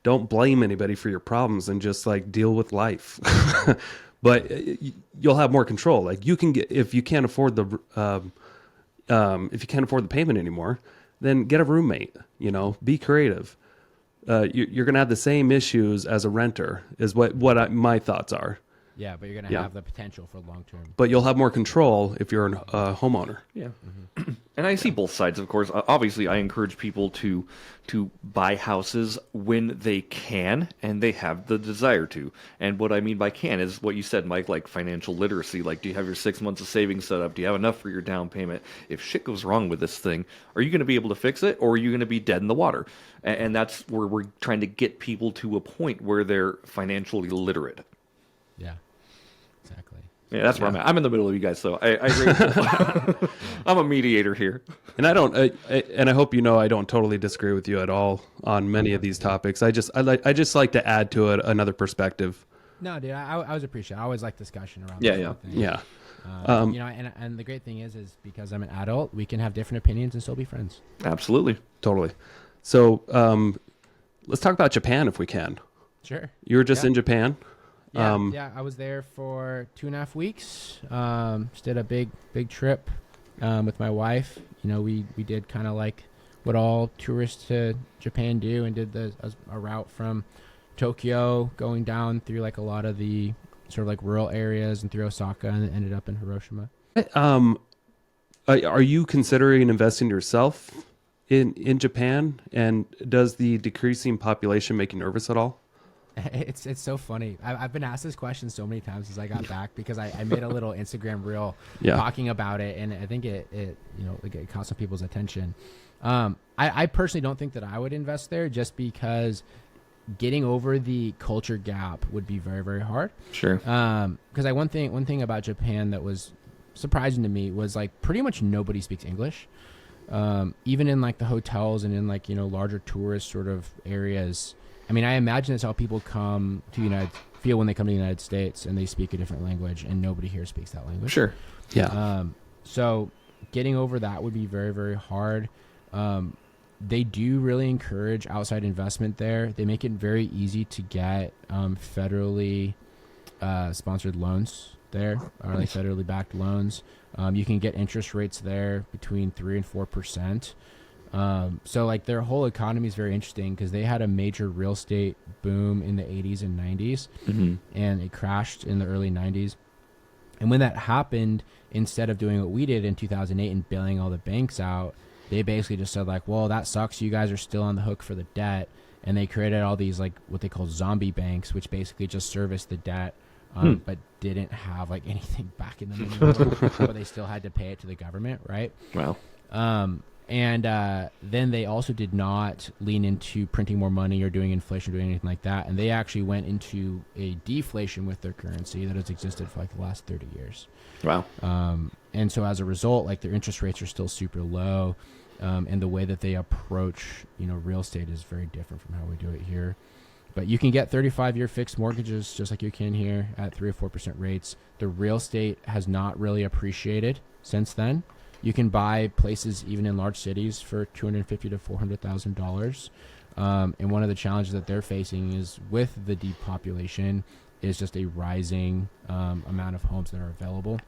don't blame anybody for your problems, and just deal with life. But you'll have more control. You can get, if you can't afford the payment anymore, then get a roommate, be creative. You're going to have the same issues as a renter is what my thoughts are. Yeah, but you're going to have the potential for long term. But you'll have more control if you're a homeowner. Yeah. And I see both sides, of course. Obviously, I encourage people to buy houses when they can and they have the desire to. And what I mean by can is what you said, Mike, financial literacy. Do you have your 6 months of savings set up? Do you have enough for your down payment? If shit goes wrong with this thing, are you going to be able to fix it, or are you going to be dead in the water? And that's where we're trying to get people to a point where they're financially literate. Yeah, exactly. Yeah, that's where I'm at. I'm in the middle of you guys, so I agree. I'm a mediator here. And I don't, and I hope I don't totally disagree with you at all on many of these topics. I just like to add to it another perspective. No, dude, I always appreciate it. I always like discussion around Yeah, this yeah. sort of thing. Yeah. And the great thing is because I'm an adult, we can have different opinions and still be friends. Absolutely. Totally. So let's talk about Japan if we can. Sure. You were just in Japan. Yeah, I was there for 2.5 weeks. Just did a big trip with my wife. We did kind of what all tourists to Japan do, and did a route from Tokyo going down through a lot of the sort of rural areas and through Osaka, and ended up in Hiroshima. Are you considering investing yourself in Japan? And does the decreasing population make you nervous at all? It's so funny. I've been asked this question so many times since I got back because I made a little Instagram reel talking about it, and I think it caught some people's attention. I personally don't think that I would invest there just because getting over the culture gap would be very, very hard. Sure. Because one thing about Japan that was surprising to me was like pretty much nobody speaks English. Even in like the hotels and in like, larger tourist sort of areas. I mean, I imagine that's how people come to feel when they come to the United States and they speak a different language and nobody here speaks that language. Sure. Yeah. So getting over that would be very, very hard. They do really encourage outside investment there. They make it very easy to get federally sponsored loans there, or like federally backed loans. You can get interest rates there between 3% and 4%. So like their whole economy is very interesting because they had a major real estate boom in the 80s and 90s, and it crashed in the early 90s. And when that happened, instead of doing what we did in 2008 and bailing all the banks out, they basically just said like, well, that sucks. You guys are still on the hook for the debt. And they created all these like what they call zombie banks, which basically just serviced the debt, but didn't have like anything back in them anymore, but they still had to pay it to the government. Right. Wow. And then they also did not lean into printing more money or doing inflation or doing anything like that. And they actually went into a deflation with their currency that has existed for like the last 30 years. Wow. And so as a result, like their interest rates are still super low. And the way that they approach, real estate is very different from how we do it here. But you can get 35-year fixed mortgages just like you can here at 3 or 4% rates. The real estate has not really appreciated since then. You can buy places even in large cities for $250,000 to $400,000. And one of the challenges that they're facing is with the depopulation is just a rising amount of homes that are available.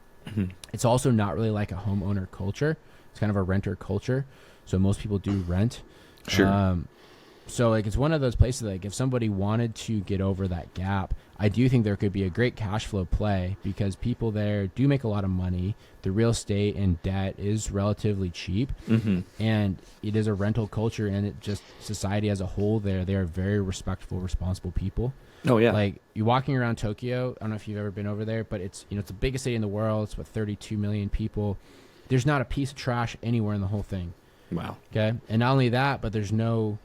It's also not really like a homeowner culture. It's kind of a renter culture. So most people do rent. Sure. So like it's one of those places like if somebody wanted to get over that gap, I do think there could be a great cash flow play because people there do make a lot of money. The real estate and debt is relatively cheap, and it is a rental culture, and it just society as a whole there, they are very respectful, responsible people. Oh yeah. Like you're walking around Tokyo. I don't know if you've ever been over there, but it's it's the biggest city in the world. It's what 32 million people. There's not a piece of trash anywhere in the whole thing. Wow. Okay. And not only that, but there's no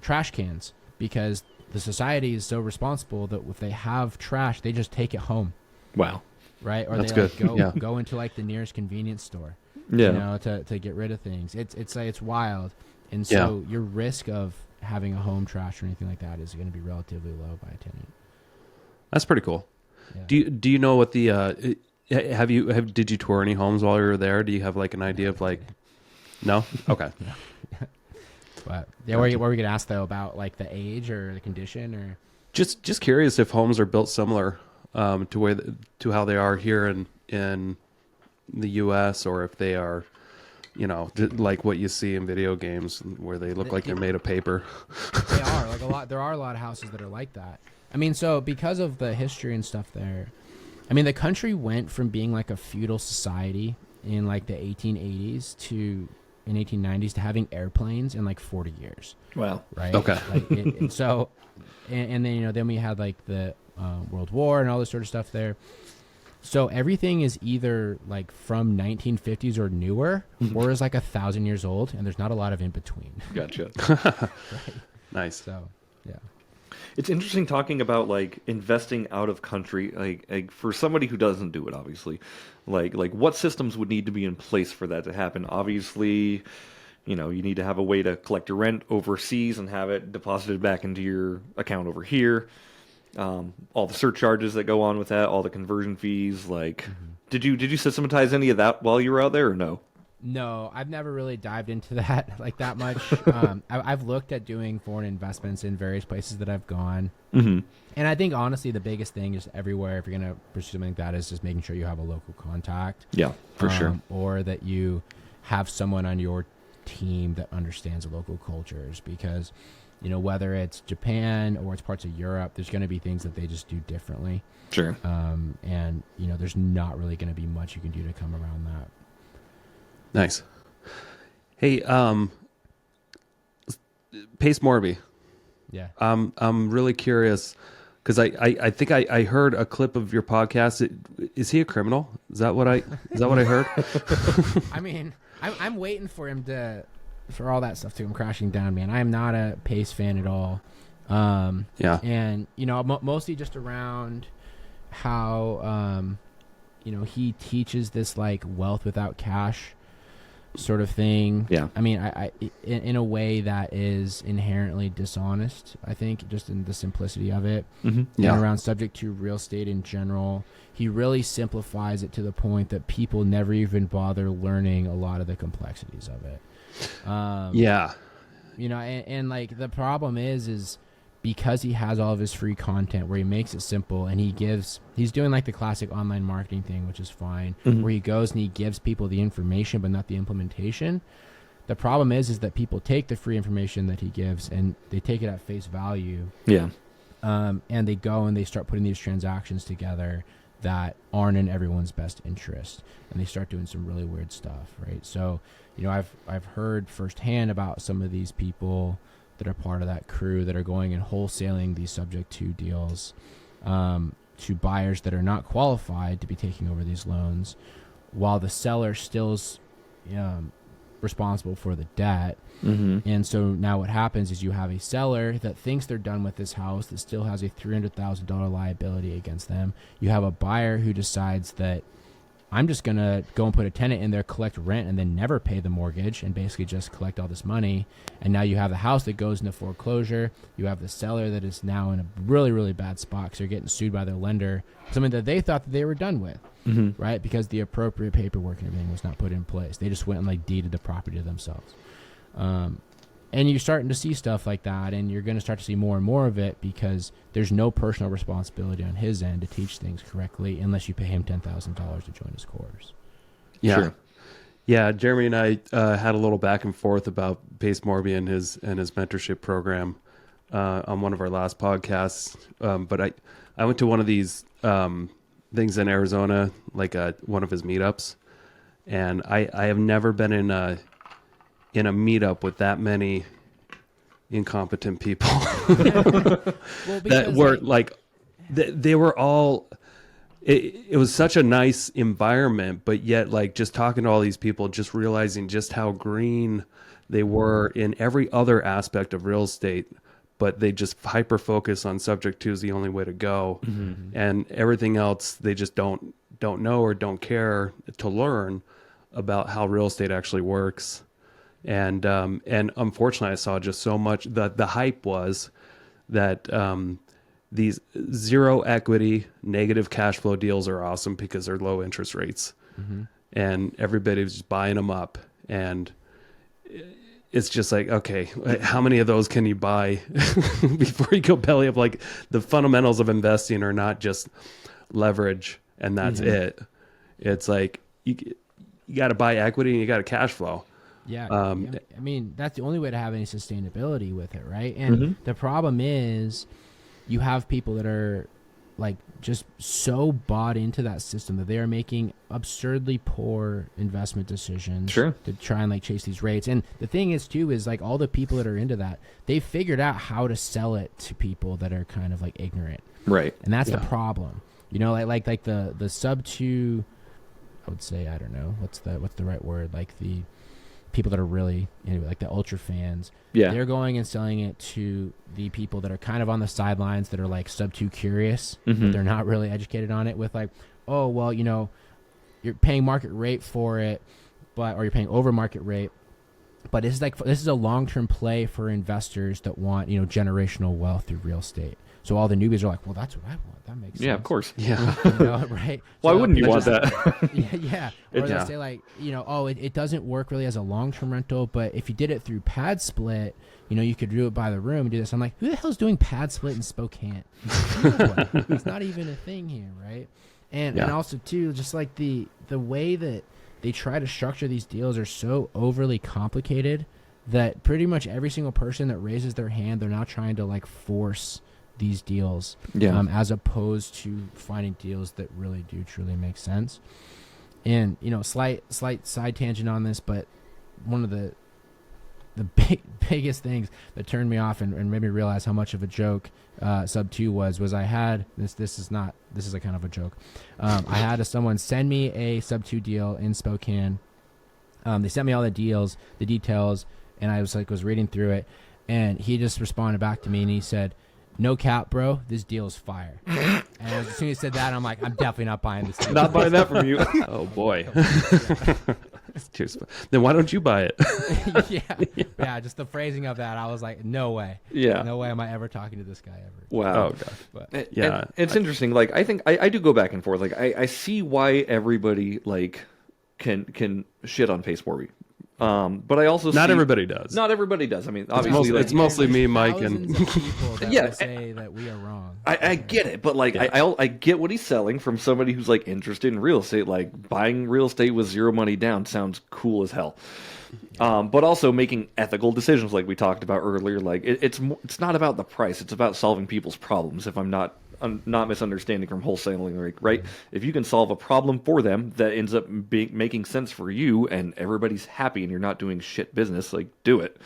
trash cans because the society is so responsible that if they have trash, they just take it home. Wow. Right. Or That's they good. like, go into like the nearest convenience store, Yeah. to get rid of things. It's wild. And so your risk of having a home trash or anything like that is going to be relatively low by a tenant. That's pretty cool. Yeah. Do you know what the did you tour any homes while you were there? Do you have like an idea of like no? Okay. But yeah, what were we gonna ask though about like the age or the condition or Just curious if homes are built similar to how they are here in the U.S. or if they are, like what you see in video games where they look like they're made of paper. They are like a lot. There are a lot of houses that are like that. I mean, so because of the history and stuff there, I mean, the country went from being like a feudal society in like the 1880s to in 1890s to having airplanes in like 40 years. Wow. Right. Okay. Like and then then we had like the World War and all this sort of stuff there. So everything is either like from 1950s or newer, or is like 1,000 years old, and there's not a lot of in between. Gotcha. Right. Nice. So yeah. It's interesting talking about like investing out of country, like for somebody who doesn't do it, obviously, like what systems would need to be in place for that to happen. Obviously, you need to have a way to collect your rent overseas and have it deposited back into your account over here. All the surcharges that go on with that, all the conversion fees. Like, did you systematize any of that while you were out there, or no? No, I've never really dived into that like that much. I've looked at doing foreign investments in various places that I've gone. And I think, honestly, the biggest thing is everywhere, if you're going to pursue something like that, is just making sure you have a local contact. Yeah, for sure. Or that you have someone on your team that understands the local cultures. Because, whether it's Japan or it's parts of Europe, there's going to be things that they just do differently. Sure. And, there's not really going to be much you can do to come around that. Nice. Hey, Pace Morby. Yeah. I'm really curious because I think I heard a clip of your podcast. Is he a criminal? Is that what I heard? I mean, I'm waiting for him for all that stuff to come crashing down, man. I am not a Pace fan at all. Yeah. And, you know, mostly just around how, you know, he teaches this like wealth without cash sort of thing. Yeah. I mean, I in a way that is inherently dishonest, I think, just in the simplicity of it. Mm-hmm. Yeah. And around subject to real estate in general, he really simplifies it to the point that people never even bother learning a lot of the complexities of it. Yeah. You know, and like the problem is because he has all of his free content where he makes it simple and he's doing like the classic online marketing thing, which is fine, Mm-hmm. where he goes and he gives people the information but not the implementation. The problem is that people take the free information that he gives and they take it at face value. Yeah. And they go and they start putting these transactions together that aren't in everyone's best interest, and they start doing some really weird stuff, right? So, you know, I've heard firsthand about some of these people that are part of that crew that are going and wholesaling these subject to deals to buyers that are not qualified to be taking over these loans, while the seller still's responsible for the debt. Mm-hmm. And so now what happens is you have a seller that thinks they're done with this house that still has a $300,000 liability against them. You have a buyer who decides that I'm just going to go and put a tenant in there, collect rent, and then never pay the mortgage and basically just collect all this money. And now you have the house that goes into foreclosure. You have the seller that is now in a really, really bad spot because they're getting sued by their lender, something that they thought that they were done with, Mm-hmm. right? Because the appropriate paperwork and everything was not put in place. They just went and like deeded the property to themselves. And you're starting to see stuff like that, and you're going to start to see more and more of it because there's no personal responsibility on his end to teach things correctly unless you pay him $10,000 to join his course. Yeah. Sure. Yeah. Jeremy and I had a little back and forth about Pace Morby and his mentorship program on one of our last podcasts. But I went to one of these things in Arizona, like one of his meetups, and I have never been in a meetup with that many incompetent people that were they were all, it was such a nice environment, but yet like just talking to all these people, just realizing just how green they were in every other aspect of real estate, but they just hyper focus on subject to is the only way to go. Mm-hmm. And everything else they just don't know or don't care to learn about how real estate actually works. And unfortunately, I saw just so much. The hype was that these zero equity, negative cash flow deals are awesome because they're low interest rates, and everybody was just buying them up. And it's just like, okay, how many of those can you buy before you go belly up? Like the fundamentals of investing are not just leverage and that's it. It's like you got to buy equity and you got to cash flow. Yeah. I mean, that's the only way to have any sustainability with it, right? And the problem is you have people that are like just so bought into that system that they are making absurdly poor investment decisions to try and like chase these rates. And the thing is too, is like all the people that are into that, they figured out how to sell it to people that are kind of like ignorant. Right. And that's the problem. You know, like the sub to, I would say, I don't know, what's the right word? Like the people that are really anyway, like the ultra fans, they're going and selling it to the people that are kind of on the sidelines that are like sub 2 curious, but they're not really educated on it, with like, oh well, you know, you're paying market rate for it, or you're paying over market rate, but this is a long-term play for investors that want, you know, generational wealth through real estate. So all the newbies are like, well, that's what I want. That makes sense. Yeah, of course. Yeah. You know, right? Why So wouldn't you want that? Yeah. Or they'll say like, you know, oh, it doesn't work really as a long-term rental, but if you did it through pad split, you know, you could do it by the room and do this. I'm like, who the hell's doing pad split in Spokane? It's not even a thing here, right? And also too, just like the way that they try to structure these deals are so overly complicated that pretty much every single person that raises their hand, they're now trying to like force these deals, as opposed to finding deals that really do truly make sense. And, you know, slight side tangent on this, but one of the biggest things that turned me off and made me realize how much of a joke sub 2 was I had this is a kind of a joke. I had someone send me a sub 2 deal in Spokane. They sent me all the details, and I was reading through it, and he just responded back to me and he said, "No cap, bro, this deal is fire." And as soon as he said that, I'm like, I'm definitely not buying this deal. Not buying that from you. Oh boy. Cheers. Then why don't you buy it? yeah, just the phrasing of that, I was like, no way. Yeah. No way am I ever talking to this guy ever. Wow. Oh god. But Yeah. And it's interesting. Like, I think I do go back and forth. Like, I see why everybody like can shit on Pace Morby. But I also Not see, everybody does. Not everybody does. I mean, obviously, it's mostly me, Mike, and thousands of people that Yeah. will say that we are wrong. I get it, but like I get what he's selling from somebody who's like interested in real estate. Like, buying real estate with zero money down sounds cool as hell. But also making ethical decisions, like we talked about earlier. Like, it's not about the price; it's about solving people's problems. If I'm not misunderstanding from wholesaling, like, right? If you can solve a problem for them that ends up making sense for you, and everybody's happy, and you're not doing shit business, like, do it.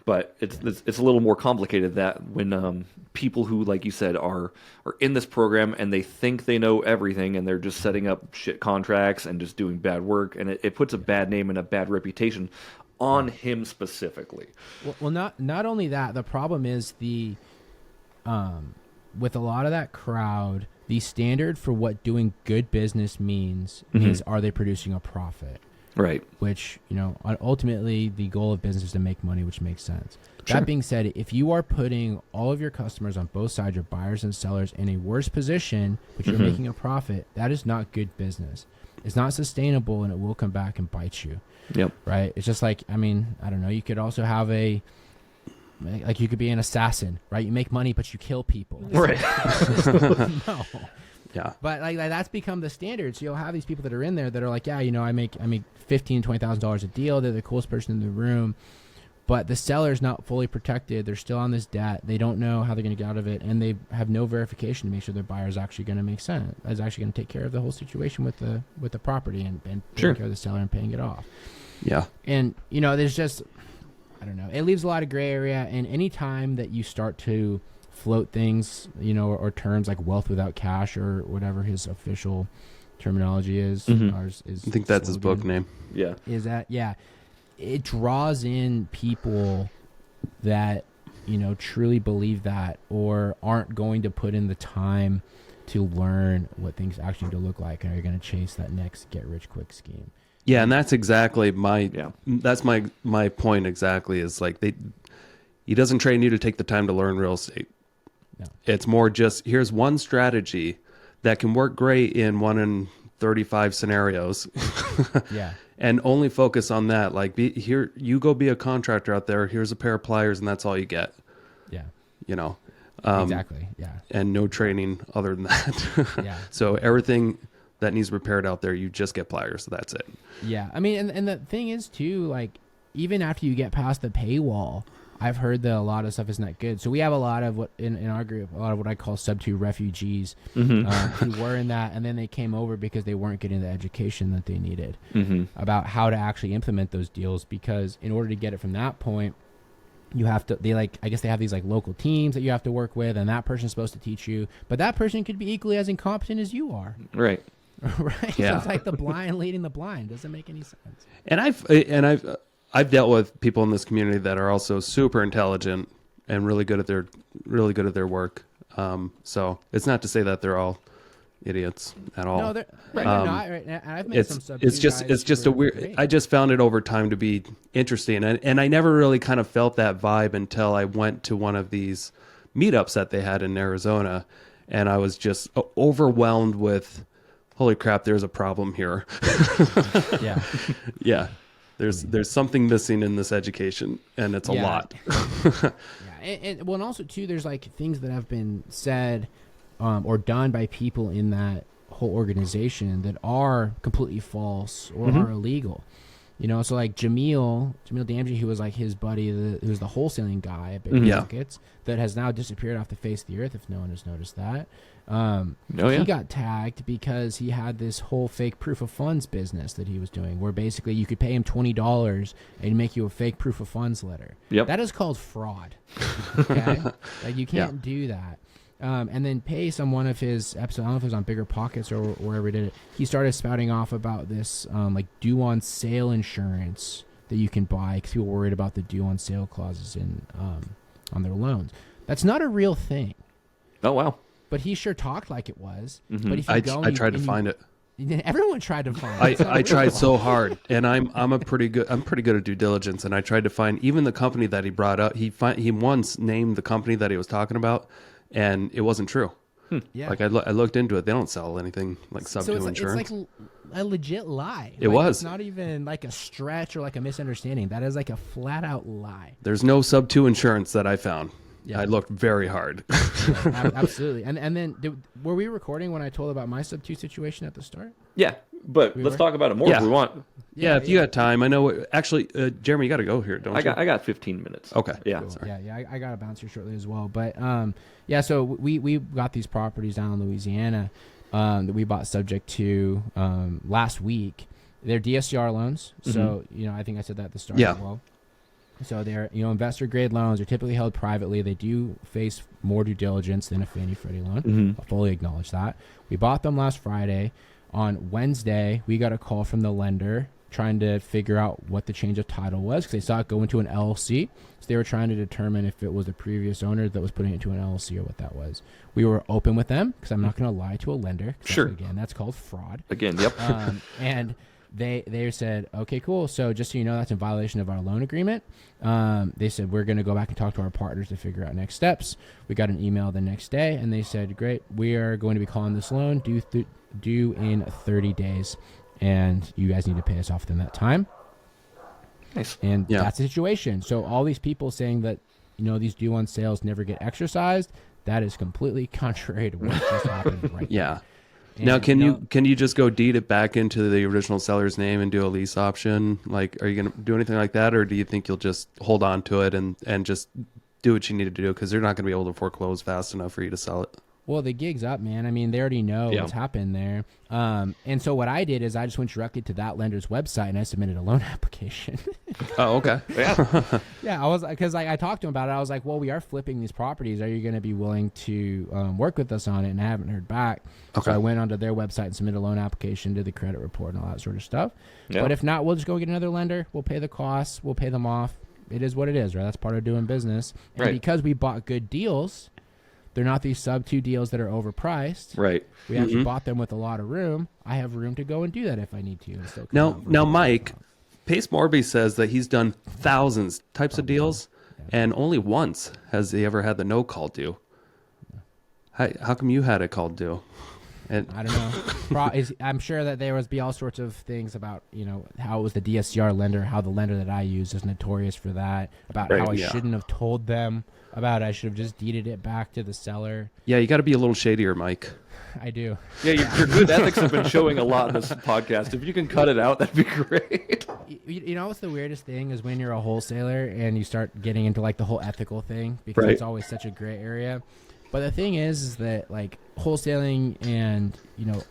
But it's a little more complicated that when people who, like you said, are in this program and they think they know everything, and they're just setting up shit contracts and just doing bad work, and it puts a bad name and a bad reputation on him specifically. Well, not only that, the problem is with a lot of that crowd, the standard for what doing good business means is, are they producing a profit? Right. Which, you know, ultimately the goal of business is to make money, which makes sense. Sure. That being said, if you are putting all of your customers on both sides, your buyers and sellers, in a worse position, but you're making a profit, that is not good business. It's not sustainable, and it will come back and bite you. Yep. Right? It's just like, I mean, I don't know, you could also have like you could be an assassin, right? You make money, but you kill people. Right. No. yeah. But like that's become the standard. So you'll have these people that are in there that are like, yeah, you know, I make $15,000-$20,000 a deal. They're the coolest person in the room, but the seller's not fully protected. They're still on this debt. They don't know how they're going to get out of it, and they have no verification to make sure their buyer is actually going to make sense. Is actually going to take care of the whole situation with the property and taking care of the seller and paying it off. Yeah. And you know, there's just, I don't know. It leaves a lot of gray area, and any time that you start to float things, you know, or terms like wealth without cash or whatever his official terminology is, ours is. I think that's his book Yeah. name. Is that it draws in people that, you know, truly believe that, or aren't going to put in the time to learn what things actually do look like, and are going to chase that next get rich quick scheme. Yeah, and that's exactly that's my point exactly, is like he doesn't train you to take the time to learn real estate. No. It's more just, here's one strategy that can work great in 1 in 35 scenarios. Yeah. And only focus on that. Like, you go be a contractor out there, here's a pair of pliers, and that's all you get. Yeah. You know. Exactly. Yeah. And no training other than that. Yeah. So everything that needs repaired out there, you just get pliers. So that's it. Yeah. I mean, and the thing is too, like, even after you get past the paywall, I've heard that a lot of stuff isn't that good. So we have a lot of what in our group, a lot of what I call sub 2 refugees who were in that, and then they came over because they weren't getting the education that they needed about how to actually implement those deals. Because in order to get it from that point, you have to, I guess they have these like local teams that you have to work with, and that person's supposed to teach you, but that person could be equally as incompetent as you are. Right. Right. Yeah. So it's like the blind leading the blind. Doesn't make any sense. And I've dealt with people in this community that are also super intelligent and really good at their work. So it's not to say that they're all idiots at all. No, they're not. Right? And I've met some sub it's just a weird. great. I just found it over time to be interesting, and I never really kind of felt that vibe until I went to one of these meetups that they had in Arizona, and I was just overwhelmed with, holy crap, there's a problem here. Yeah. Yeah. There's something missing in this education, and it's a lot. Yeah. And also too, there's like things that have been said or done by people in that whole organization that are completely false or are illegal. You know, so like Jamil Damji, who was like his buddy, who was the wholesaling guy at Big Pockets, that has now disappeared off the face of the earth, if no one has noticed that. He got tagged because he had this whole fake proof of funds business that he was doing, where basically you could pay him $20 and make you a fake proof of funds letter. Yep. That is called fraud. Okay? Like you can't do that. And then pay one of his episodes, I don't know if it was on Bigger Pockets or wherever he did it. He started spouting off about this like due on sale insurance that you can buy because people were worried about the due on sale clauses on their loans. That's not a real thing. Oh, wow. But he sure talked like it was. Mm-hmm. But if you I tried to find it. Everyone tried to find it. I tried so hard, and I'm pretty good at due diligence, and I tried to find even the company that he brought up. He once named the company that he was talking about, and it wasn't true. Yeah. Like I looked into it. They don't sell anything like sub to insurance. It's like a legit lie. It was. It's not even like a stretch or like a misunderstanding. That is like a flat out lie. There's no sub 2 insurance that I found. Yeah. I looked very hard. Yeah, absolutely. And then were we recording when I told about my sub 2 situation at the start? Yeah, but let's talk about it more if we want. Yeah, if you got time. I know. Actually, Jeremy, you got to go here, don't you? I got 15 minutes. Okay. Yeah. Cool. Yeah. I got to bounce here shortly as well. But so we got these properties down in Louisiana that we bought subject to last week. They're DSCR loans. So, I think I said that at the start as well. So they're, investor grade loans are typically held privately. They do face more due diligence than a Fannie Freddie loan. I'll fully acknowledge that. We bought them last Friday. On Wednesday, we got a call from the lender trying to figure out what the change of title was because they saw it go into an LLC. So they were trying to determine if it was the previous owner that was putting it into an LLC or what that was. We were open with them because I'm not going to lie to a lender. Sure. Again, that's called fraud. Again, yep. And they said, okay, cool. So just so you know, that's in violation of our loan agreement. They said, we're going to go back and talk to our partners to figure out next steps. We got an email the next day, and they said, great, we are going to be calling this loan due in 30 days, and you guys need to pay us off within that time. Nice. And that's the situation. So all these people saying that, these due on sales never get exercised, that is completely contrary to what just happened right now. And now, can you just go deed it back into the original seller's name and do a lease option? Like, are you going to do anything like that, or do you think you'll just hold on to it and just do what you need to do because they're not going to be able to foreclose fast enough for you to sell it? Well, the gig's up, man. I mean, they already know what's happened there. And so what I did is I just went directly to that lender's website and I submitted a loan application. Oh, okay. Yeah, I was because I talked to him about it. I was like, well, we are flipping these properties. Are you going to be willing to work with us on it? And I haven't heard back. Okay. So I went onto their website and submitted a loan application, did the credit report and all that sort of stuff. Yeah. But if not, we'll just go get another lender. We'll pay the costs. We'll pay them off. It is what it is, right? That's part of doing business. And because we bought good deals, they're not these sub 2 deals that are overpriced. Right. We actually bought them with a lot of room. I have room to go and do that if I need to. And still now, Mike, Pace Morby says that he's done thousands types of deals, and only once has he ever had the no call due. How come you had it called due? And I don't know. I'm sure that there be all sorts of things about, how it was the DSCR lender, how the lender that I use is notorious for that, about how I shouldn't have told them about it. I should have just deeded it back to the seller. Yeah, you got to be a little shadier, Mike. I do. Yeah, your good ethics have been showing a lot in this podcast. If you can cut it out, that'd be great. You know what's the weirdest thing is when you're a wholesaler and you start getting into like the whole ethical thing because it's always such a gray area. But the thing is that like wholesaling and,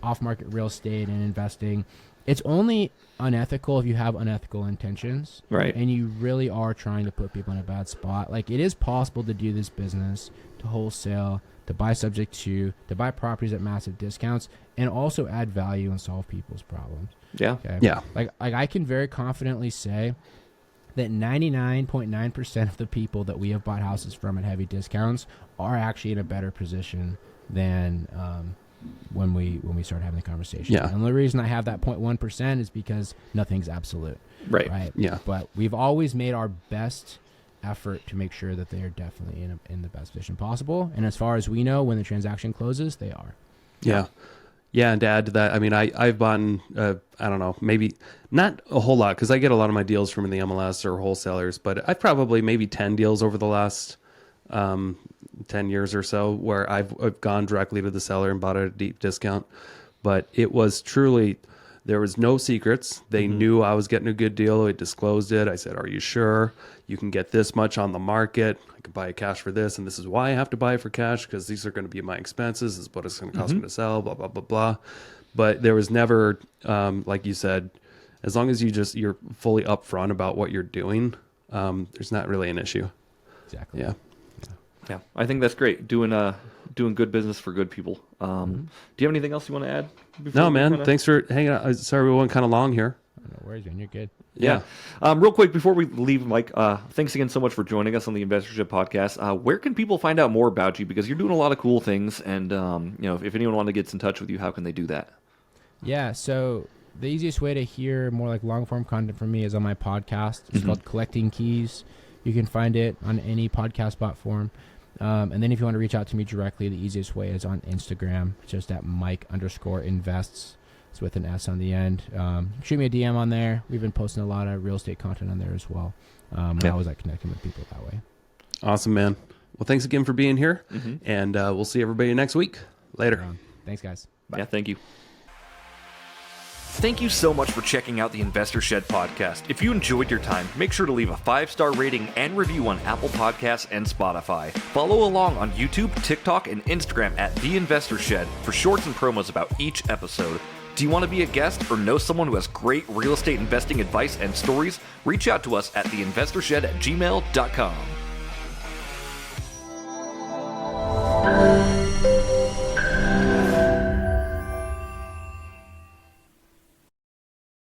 off-market real estate and investing, it's only unethical if you have unethical intentions. Right. And you really are trying to put people in a bad spot. Like it is possible to do this business, to wholesale, to buy subject to buy properties at massive discounts, and also add value and solve people's problems. Yeah. Okay? Yeah. Like I can very confidently say that 99.9% of the people that we have bought houses from at heavy discounts are actually in a better position than when we start having the conversation. Yeah. And the reason I have that 0.1% is because nothing's absolute. Right. Yeah. But we've always made our best effort to make sure that they are definitely in the best position possible. And as far as we know, when the transaction closes, they are. Yeah. Yeah, and to add to that, I mean, I've bought, I don't know, maybe not a whole lot because I get a lot of my deals from the MLS or wholesalers, but I've probably maybe 10 deals over the last 10 years or so where I've gone directly to the seller and bought at a deep discount. But it was truly There was no secrets. They knew I was getting a good deal. I disclosed it. I said, are you sure? You can get this much on the market. I can buy it cash for this. And this is why I have to buy it for cash, because these are going to be my expenses. This is what it's going to cost me to sell, blah, blah, blah, blah. But there was never, like you said, as long as you're fully upfront about what you're doing, there's not really an issue. Exactly. Yeah. I think that's great. Doing good business for good people. Do you have anything else you want to add? No, man. Thanks for hanging out. Sorry we went kind of long here. No worries, man. You're good. Yeah. Real quick before we leave, Mike, thanks again so much for joining us on the Investorship Podcast. Where can people find out more about you? Because you're doing a lot of cool things, and if anyone wanted to get in touch with you, how can they do that? Yeah. So the easiest way to hear more like long form content from me is on my podcast. It's called Collecting Keys. You can find it on any podcast platform. And then if you want to reach out to me directly, the easiest way is on Instagram, just at Mike_invests. It's with an S on the end. Shoot me a DM on there. We've been posting a lot of real estate content on there as well. I always like connecting with people that way. Awesome, man. Well, thanks again for being here. And we'll see everybody next week. Later. Thanks, guys. Bye. Yeah, thank you. Thank you so much for checking out the Investor Shed podcast. If you enjoyed your time, make sure to leave a 5-star rating and review on Apple Podcasts and Spotify. Follow along on YouTube, TikTok, and Instagram at The Investor Shed for shorts and promos about each episode. Do you want to be a guest or know someone who has great real estate investing advice and stories? Reach out to us at theinvestorshed@gmail.com.